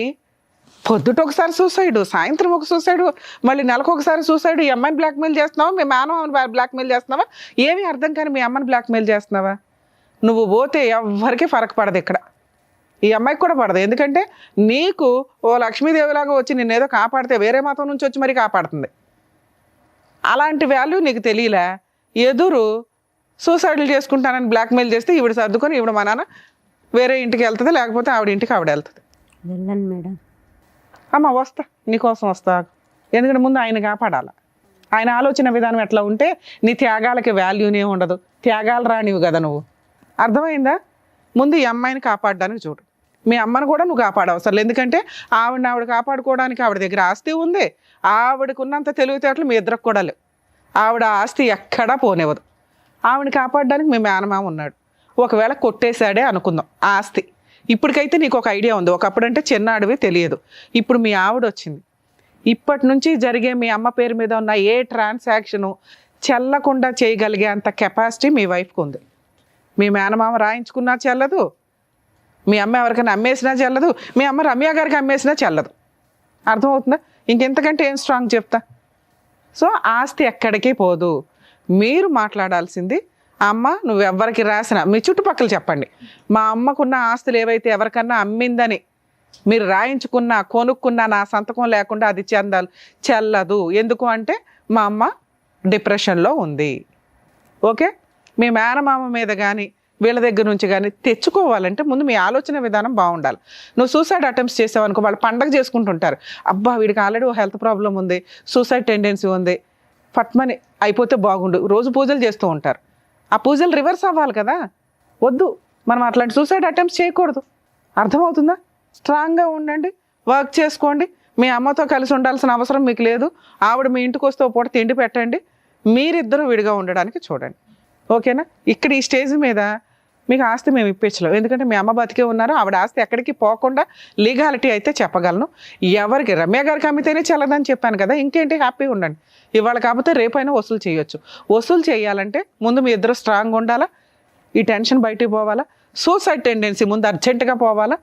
పొద్దుట ఒకసారి సూసైడ్, సాయంత్రం ఒక సూసైడ్, మళ్ళీ నెలకు ఒకసారి సూసైడ్. ఈ అమ్మాయిని బ్లాక్మెయిల్ చేస్తున్నావా, మీ మేనమామని బ్లాక్మెయిల్ చేస్తున్నావా, ఏమీ అర్థం కానీ మీ అమ్మని బ్లాక్మెయిల్ చేస్తున్నావా? నువ్వు పోతే ఎవరికి ఫరక్ పడదు, ఇక్కడ ఈ అమ్మాయికి కూడా పడదు. ఎందుకంటే నీకు ఓ లక్ష్మీదేవిలాగా వచ్చి నిన్నేదో కాపాడితే వేరే మతం నుంచి వచ్చి మరీ కాపాడుతుంది. అలాంటి వాల్యూ నీకు తెలియలే. ఎదురు సూసైడ్లు చేసుకుంటానని బ్లాక్మెయిల్ చేస్తే ఈవిడ సర్దుకొని ఈవిడ మా నాన్న వేరే ఇంటికి వెళ్తుంది, లేకపోతే ఆవిడ ఇంటికి ఆవిడ వెళ్తుంది. వెళ్ళండి మేడం. అమ్మ వస్తా, నీకోసం వస్తా. ఎందుకంటే ముందు ఆయన కాపాడాల. ఆయన ఆలోచన విధానం ఎట్లా ఉంటే నీ త్యాగాలకి వాల్యూనే ఉండదు. త్యాగాలు రానివి కదా నువ్వు, అర్థమైందా? ముందు ఈ అమ్మాయిని కాపాడడానికి చూడు. మీ అమ్మను కూడా నువ్వు కాపాడవసరం లేదు, ఎందుకంటే ఆవిడ కాపాడుకోవడానికి ఆవిడ దగ్గర ఆస్తి ఉంది. ఆవిడకు ఉన్నంత తెలివితేటలు మీ ఇద్దరికి కూడా లేవు. ఆవిడ ఆస్తి ఎక్కడా పోనివ్వదు. ఆవిడని కాపాడడానికి మీ మేనమామ ఉన్నాడు. ఒకవేళ కొట్టేశాడే అనుకుందాం ఆస్తి, ఇప్పటికైతే నీకు ఒక ఐడియా ఉంది. ఒకప్పుడంటే చిన్న అడవి తెలియదు, ఇప్పుడు మీ ఆవిడ వచ్చింది. ఇప్పటి నుంచి జరిగే మీ అమ్మ పేరు మీద ఉన్న ఏ ట్రాన్సాక్షను చెల్లకుండా చేయగలిగే అంత కెపాసిటీ మీ వైఫ్కి ఉంది. మీ మేనమామ రాయించుకున్నా చెల్లదు, మీ అమ్మ ఎవరికైనా అమ్మేసినా చెల్లదు, మీ అమ్మ రమ్య గారికి అమ్మేసినా చెల్లదు. అర్థమవుతుందా? ఇంకెంతకంటే ఏం స్ట్రాంగ్ చెప్తా. సో ఆస్తి ఎక్కడికి పోదు. మీరు మాట్లాడాల్సింది, అమ్మ నువ్వెవ్వరికి రాసిన మీ చుట్టుపక్కల చెప్పండి, మా అమ్మకున్న ఆస్తులు ఏవైతే ఎవరికన్నా అమ్మిందని మీరు రాయించుకున్నా కొనుక్కున్నా నా సంతకం లేకుండా అది చెల్లదు. ఎందుకు అంటే మా అమ్మ డిప్రెషన్లో ఉంది. ఓకే, మీ మేనమామ మీద కానీ వీళ్ళ దగ్గర నుంచి కానీ తెచ్చుకోవాలంటే ముందు మీ ఆలోచన విధానం బాగుండాలి. నువ్వు సూసైడ్ అటెంప్ట్స్ చేసావనుకో, వాళ్ళు పండగ చేసుకుంటుంటారు. అబ్బా వీడికి ఆల్రెడీ ఓ హెల్త్ ప్రాబ్లం ఉంది, సూసైడ్ టెండెన్సీ ఉంది, ఫట్మని అయిపోతే బాగుండు, రోజు పూజలు చేస్తూ ఉంటారు. ఆ పూజలు రివర్స్ అవ్వాలి కదా. వద్దు, మనం అట్లాంటి సూసైడ్ అటెంప్ట్స్ చేయకూడదు. అర్థమవుతుందా? స్ట్రాంగ్గా ఉండండి, వర్క్ చేసుకోండి. మీ అమ్మతో కలిసి ఉండాల్సిన అవసరం మీకు లేదు. ఆవిడ మీ ఇంటికి వస్తే ఓ పూట తిండి పెట్టండి, మీరిద్దరూ విడిగా ఉండడానికి చూడండి, ఓకేనా? ఇక్కడ ఈ స్టేజ్ మీద మీకు ఆస్తి మేము ఇప్పించలేం, ఎందుకంటే మీ అమ్మ బతికే ఉన్నారు. ఆవిడ ఆస్తి ఎక్కడికి పోకుండా లీగాలిటీ అయితే చెప్పగలను. ఎవరికి రమ్య గారికి అమ్మితేనే చెల్లదని చెప్పాను కదా, ఇంకేంటి, హ్యాపీగా ఉండండి. ఇవాళ కాకపోతే రేపైనా వసూలు చేయొచ్చు. వసూలు చేయాలంటే ముందు మీ ఇద్దరు స్ట్రాంగ్ ఉండాలా, ఈ టెన్షన్ బయటికి పోవాలా, సూసైడ్ టెండెన్సీ ముందు అర్జెంటుగా పోవాలా.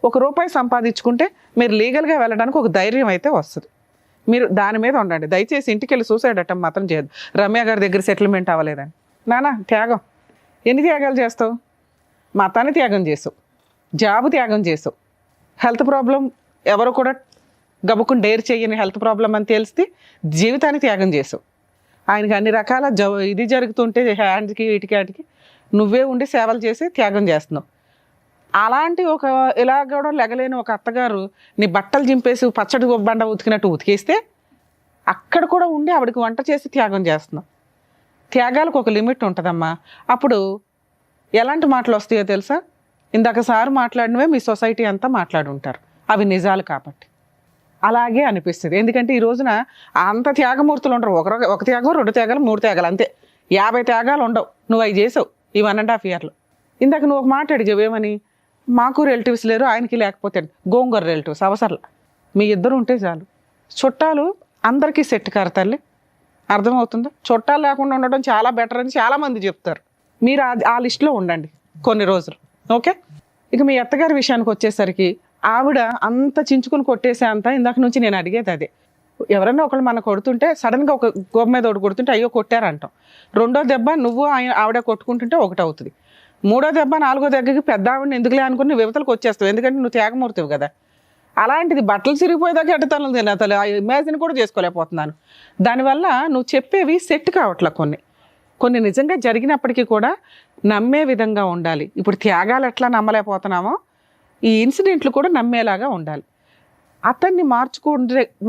₹1 సంపాదించుకుంటే మీరు లీగల్గా వెళ్ళడానికి ఒక ధైర్యం అయితే వస్తుంది. మీరు దాని మీద ఉండండి. దయచేసి ఇంటికి వెళ్ళి సూసైడ్ అటెంప్ట్ మాత్రం చేయదు. రమ్య గారి దగ్గర సెటిల్మెంట్ అవ్వలేదని. నానా త్యాగం, ఎన్ని త్యాగాలు చేస్తావు? మతాన్ని త్యాగం చేసావు, జాబు త్యాగం చేసావు, హెల్త్ ప్రాబ్లం ఎవరు కూడా గబుక్కుని డేర్ చేయని హెల్త్ ప్రాబ్లం అని తెలిస్తే జీవితాన్ని త్యాగం చేసావు. ఆయనకి అన్ని రకాల ఇది జరుగుతుంటే హ్యాండ్కి వీటికి వాటికి నువ్వే ఉండి సేవలు చేసి త్యాగం చేస్తున్నావు. అలాంటి ఒక ఇలా కూడా లెగలేని ఒక అత్తగారు నీ బట్టలు చింపేసి పచ్చడి బండ ఉతికినట్టు ఉతికేస్తే అక్కడ కూడా ఉండి ఆవిడకి వంట చేసి త్యాగం చేస్తున్నావు. త్యాగాలకు ఒక లిమిట్ ఉంటుందమ్మా. అప్పుడు ఎలాంటి మాటలు వస్తాయో తెలుసా? ఇందాక సార్ మాట్లాడినవే మీ సొసైటీ అంతా మాట్లాడుంటారు, అవి నిజాలు కాబట్టి అలాగే అనిపిస్తుంది. ఎందుకంటే ఈ రోజున అంత త్యాగమూర్తులు ఉండరు. ఒక త్యాగం, 2 త్యాగాలు, 3 త్యాగాలు, అంతే. 50 త్యాగాలు ఉండవు. నువ్వు అవి చేసావు ఈ 1.5 yearలో. ఇందాక నువ్వు ఒక మాట అడిగావు, ఏమని? మాకు రిలేటివ్స్ లేరు, ఆయనకి లేకపోతే గోంగూర రిలేటివ్స్ అవసరంలా, మీ ఇద్దరు ఉంటే చాలు. చుట్టాలు అందరికీ సెట్ కారు తల్లి, అర్థమవుతుందా? చుట్టాలు లేకుండా ఉండడం చాలా బెటర్ అని చాలామంది చెప్తారు. మీరు ఆ లిస్టులో ఉండండి కొన్ని రోజులు, ఓకే? ఇక మీ అత్తగారి విషయానికి వచ్చేసరికి ఆవిడ అంత చించుకుని కొట్టేసే అంత ఇందాక నుంచి నేను అడిగేది అదే. ఎవరైనా ఒకళ్ళు మన కొడుతుంటే సడన్గా ఒక గోబ మీద ఒకటి కొడుతుంటే అయ్యో కొట్టారంటాం. 2వ దెబ్బ నువ్వు ఆవిడ కొట్టుకుంటుంటే 1 అవుతుంది. 3వ దెబ్బ 4వ దెబ్బకి పెద్ద ఆవిడని ఎందుకులే అనుకుని నువ్వు యువతలకు వచ్చేస్తావు, ఎందుకంటే నువ్వు త్యాగమూర్తివి కదా. అలాంటిది బట్టలు చిరిగిపోయేదాకా ఎట్టతనం తినతలే, ఇమాజిన్ కూడా చేసుకోలేకపోతున్నాను. దానివల్ల నువ్వు చెప్పేవి సెట్ కావట్లే. కొన్ని నిజంగా జరిగినప్పటికీ కూడా నమ్మే విధంగా ఉండాలి. ఇప్పుడు త్యాగాలు ఎట్లా నమ్మలేకపోతున్నామో ఈ ఇన్సిడెంట్లు కూడా నమ్మేలాగా ఉండాలి. అతన్ని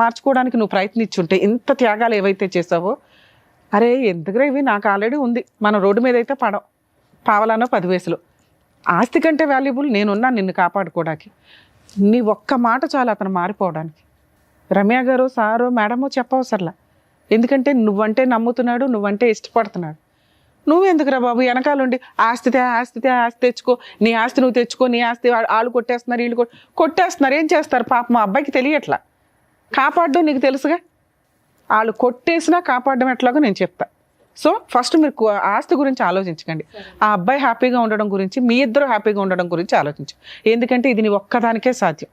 మార్చుకోవడానికి నువ్వు ప్రయత్నించుంటే ఇంత త్యాగాలు ఏవైతే చేసావో, అరే ఎందుకురా ఇవి, నాకు ఆల్రెడీ ఉంది, మనం రోడ్డు మీద అయితే పడం, పావలానో 10 పైసలు, ఆస్తి కంటే వాల్యుబుల్ నేనున్నాను నిన్ను కాపాడుకోవడానికి. నీ ఒక్క మాట చాలు అతను మారిపోవడానికి. రమ్య గారు, సారో, మేడమో చెప్పవసరలా, ఎందుకంటే నువ్వంటే నమ్ముతున్నాడు, నువ్వంటే ఇష్టపడుతున్నాడు. నువ్వెందుకురా బాబు వెనకాలండి ఆస్తి తెచ్చుకో, నీ ఆస్తి నువ్వు తెచ్చుకో, నీ ఆస్తి వాళ్ళు కొట్టేస్తున్నారు, వీళ్ళు కొట్టేస్తున్నారు, ఏం చేస్తారు పాప? మా అబ్బాయికి తెలియట్లా, కాపాడడం నీకు తెలుసుగా. వాళ్ళు కొట్టేసినా కాపాడడం ఎట్లాగో నేను చెప్తా. సో ఫస్ట్ మీరు ఆస్తి గురించి ఆలోచించకండి, ఆ అబ్బాయి హ్యాపీగా ఉండడం గురించి, మీ ఇద్దరు హ్యాపీగా ఉండడం గురించి ఆలోచించు. ఎందుకంటే ఇది నీ ఒక్కదానికే సాధ్యం,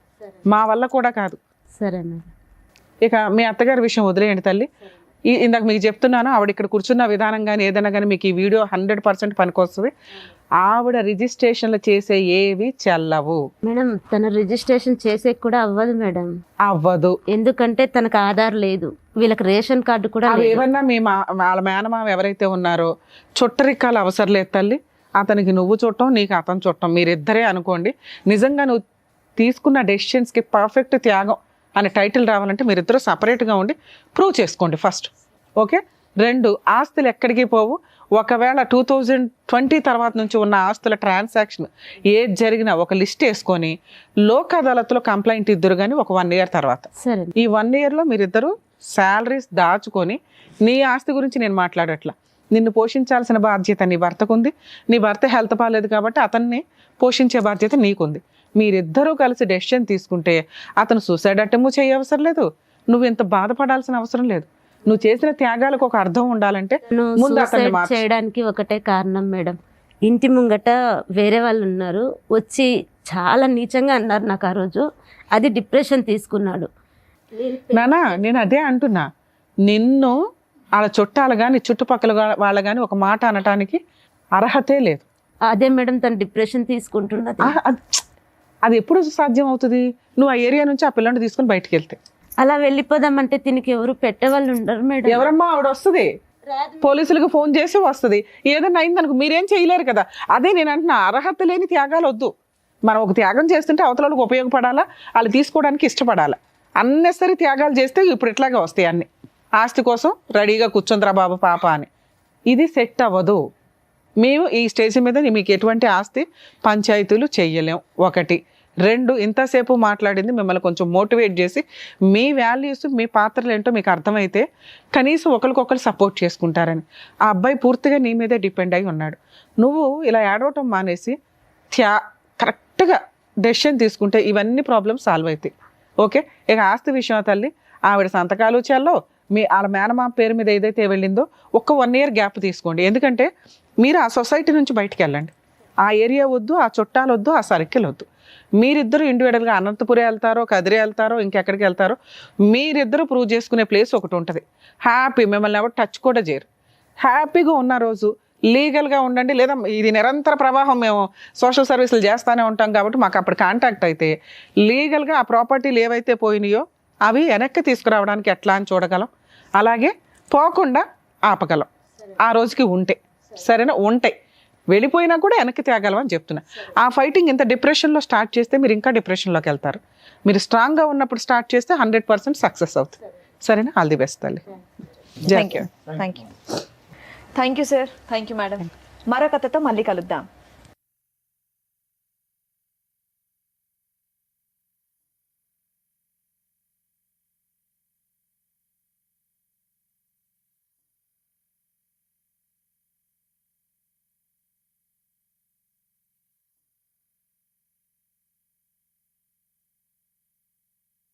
మా వల్ల కూడా కాదు. సరే మేడం. ఇక మీ అత్తగారి విషయం వదిలేయండి తల్లి. ఇందాక మీకు చెప్తున్నాను, ఆవిడ ఇక్కడ కూర్చున్న విధానం కానీ ఏదైనా కానీ మీకు ఈ వీడియో 100% పనికొస్తుంది. ఆవిడ రిజిస్ట్రేషన్లు చేసే ఏవి చెల్లవు మేడం. తన రిజిస్ట్రేషన్ చేసే కూడా అవ్వదు మేడం. అవ్వదు, ఎందుకంటే తనకు ఆధార్ లేదు, వీళ్ళకి రేషన్ కార్డు కూడా అవి ఏమన్నా మీ వాళ్ళ మేనమామ ఎవరైతే ఉన్నారో చుట్టరికాలు అవసరం లేదు తల్లి. అతనికి నువ్వు చుట్టం, నీకు అతను చుట్టం, మీరిద్దరే అనుకోండి. నిజంగా నువ్వు తీసుకున్న డెసిషన్స్కి పర్ఫెక్ట్ త్యాగం అనే టైటిల్ రావాలంటే మీరిద్దరూ సపరేట్గా ఉండి ప్రూవ్ చేసుకోండి ఫస్ట్, ఓకే? 2, ఆస్తులు ఎక్కడికి పోవు. ఒకవేళ 2020 తర్వాత నుంచి ఉన్న ఆస్తుల ట్రాన్సాక్షన్ ఏది జరిగినా ఒక లిస్ట్ వేసుకొని లోక్ అదాలత్లో కంప్లైంట్ ఇద్దరు కానీ ఒక 1 year తర్వాత. సరే. ఈ 1 yearలో మీరిద్దరూ శాలరీస్ దాచుకొని, నీ ఆస్తి గురించి నేను మాట్లాడట్లా, నిన్ను పోషించాల్సిన బాధ్యత నీ భర్తకు ఉంది. నీ భర్త హెల్త్ బాగాలేదు కాబట్టి అతన్ని పోషించే బాధ్యత నీకుంది. మీరిద్దరూ కలిసి డెసిషన్ తీసుకుంటే అతను సూసైడ్ అటెంప్ట్ చేయవసరం లేదు, నువ్వు ఎంత బాధపడాల్సిన అవసరం లేదు. నువ్వు చేసిన త్యాగాలకు ఒక అర్థం ఉండాలంటే ముందు అతన్ని చేయడానికి ఒకటే కారణం మేడం. ఇంటి ముంగట వేరే వాళ్ళు ఉన్నారు, వచ్చి చాలా నీచంగా అన్నారు నాకు ఆ రోజు. అది డిప్రెషన్ తీసుకున్నాడు. నానా నేను అదే అంటున్నా, నిన్ను వాళ్ళ చుట్టాలు కానీ చుట్టుపక్కల వాళ్ళ కానీ ఒక మాట అనటానికి అర్హతే లేదు. అదే మేడం, తను డిప్రెషన్ తీసుకుంటున్నది. అది ఎప్పుడు సాధ్యం అవుతుంది? నువ్వు ఆ ఏరియా నుంచి ఆ పిల్లని తీసుకుని బయటకు వెళ్తే. అలా వెళ్ళిపోదామంటే దీనికి ఎవరు పెట్టేవాళ్ళు ఉండరు మేడం. ఎవరమ్మా ఆవిడ వస్తుంది, పోలీసులకు ఫోన్ చేసి వస్తుంది, ఏదన్నా అయిందనుకో మీరేం చేయలేరు కదా. అదే నేను అంటున్నా, అర్హత లేని త్యాగాలు వద్దు. మనం ఒక త్యాగం చేస్తుంటే అవతలకు ఉపయోగపడాలా, వాళ్ళు తీసుకోవడానికి ఇష్టపడాలా. అన్నెసరీ త్యాగాలు చేస్తే ఇప్పుడు ఇట్లాగే వస్తాయి అన్ని. ఆస్తి కోసం రెడీగా కూర్చుందిరా బాబు పాప అని, ఇది సెట్ అవ్వదు. మేము ఈ స్టేజ్ మీద మీకు ఎటువంటి ఆస్తి పంచాయతీలు చెయ్యలేం, 1. 2 ఇంతసేపు మాట్లాడింది మిమ్మల్ని కొంచెం మోటివేట్ చేసి మీ వాల్యూస్ మీ పాత్రలు ఏంటో మీకు అర్థమైతే కనీసం ఒకరికొకరు సపోర్ట్ చేసుకుంటారని. ఆ అబ్బాయి పూర్తిగా నీ మీదే డిపెండ్ అయి ఉన్నాడు. నువ్వు ఇలా ఏడవటం మానేసి కరెక్ట్గా డెసిషన్ తీసుకుంటే ఇవన్నీ ప్రాబ్లమ్స్ సాల్వ్ అవుతాయి. ఓకే, ఇక ఆస్తి విషయం తల్లి, ఆవిడ సంతకాలు చెల్లో వాళ్ళ మేనమామ పేరు మీద ఏదైతే వెళ్ళిందో ఒక్క 1 year గ్యాప్ తీసుకోండి. ఎందుకంటే మీరు ఆ సొసైటీ నుంచి బయటికి వెళ్ళండి. ఆ ఏరియా వద్దు, ఆ చుట్టాలు వద్దు, ఆ సర్కిల్ వద్దు. మీరిద్దరు ఇండివిజువల్గా అనంతపురం వెళ్తారో, కదిరి వెళ్తారో, ఇంకెక్కడికి వెళ్తారో మీరిద్దరు ప్రూవ్ చేసుకునే ప్లేస్ ఒకటి ఉంటుంది. హ్యాపీ, మిమ్మల్ని ఎవరు టచ్ కూడా చేయరు. హ్యాపీగా ఉన్న రోజు లీగల్గా ఉండండి. లేదా ఇది నిరంతర ప్రవాహం, మేము సోషల్ సర్వీసులు చేస్తూనే ఉంటాం కాబట్టి మాకు అప్పుడు కాంటాక్ట్ అయితే లీగల్గా ఆ ప్రాపర్టీలు ఏవైతే పోయినాయో అవి వెనక్కి తీసుకురావడానికి ఎట్లా అని చూడగలం. అలాగే పోకుండా ఆపగలం ఆ రోజుకి ఉంటే. సరేనా? ఉంటాయి, వెళ్ళిపోయినా కూడా వెనక్కి తేగలం అని చెప్తున్నా. ఆ ఫైటింగ్ ఇంత డిప్రెషన్లో స్టార్ట్ చేస్తే మీరు ఇంకా డిప్రెషన్లోకి వెళ్తారు. మీరు స్ట్రాంగ్గా ఉన్నప్పుడు స్టార్ట్ చేస్తే 100% సక్సెస్ అవుతుంది. సరేనా? ఆల్ ది బెస్ట్ తల్లి. Thank you sir. Thank you madam. మరో కథతో మళ్ళీ కలుద్దాం.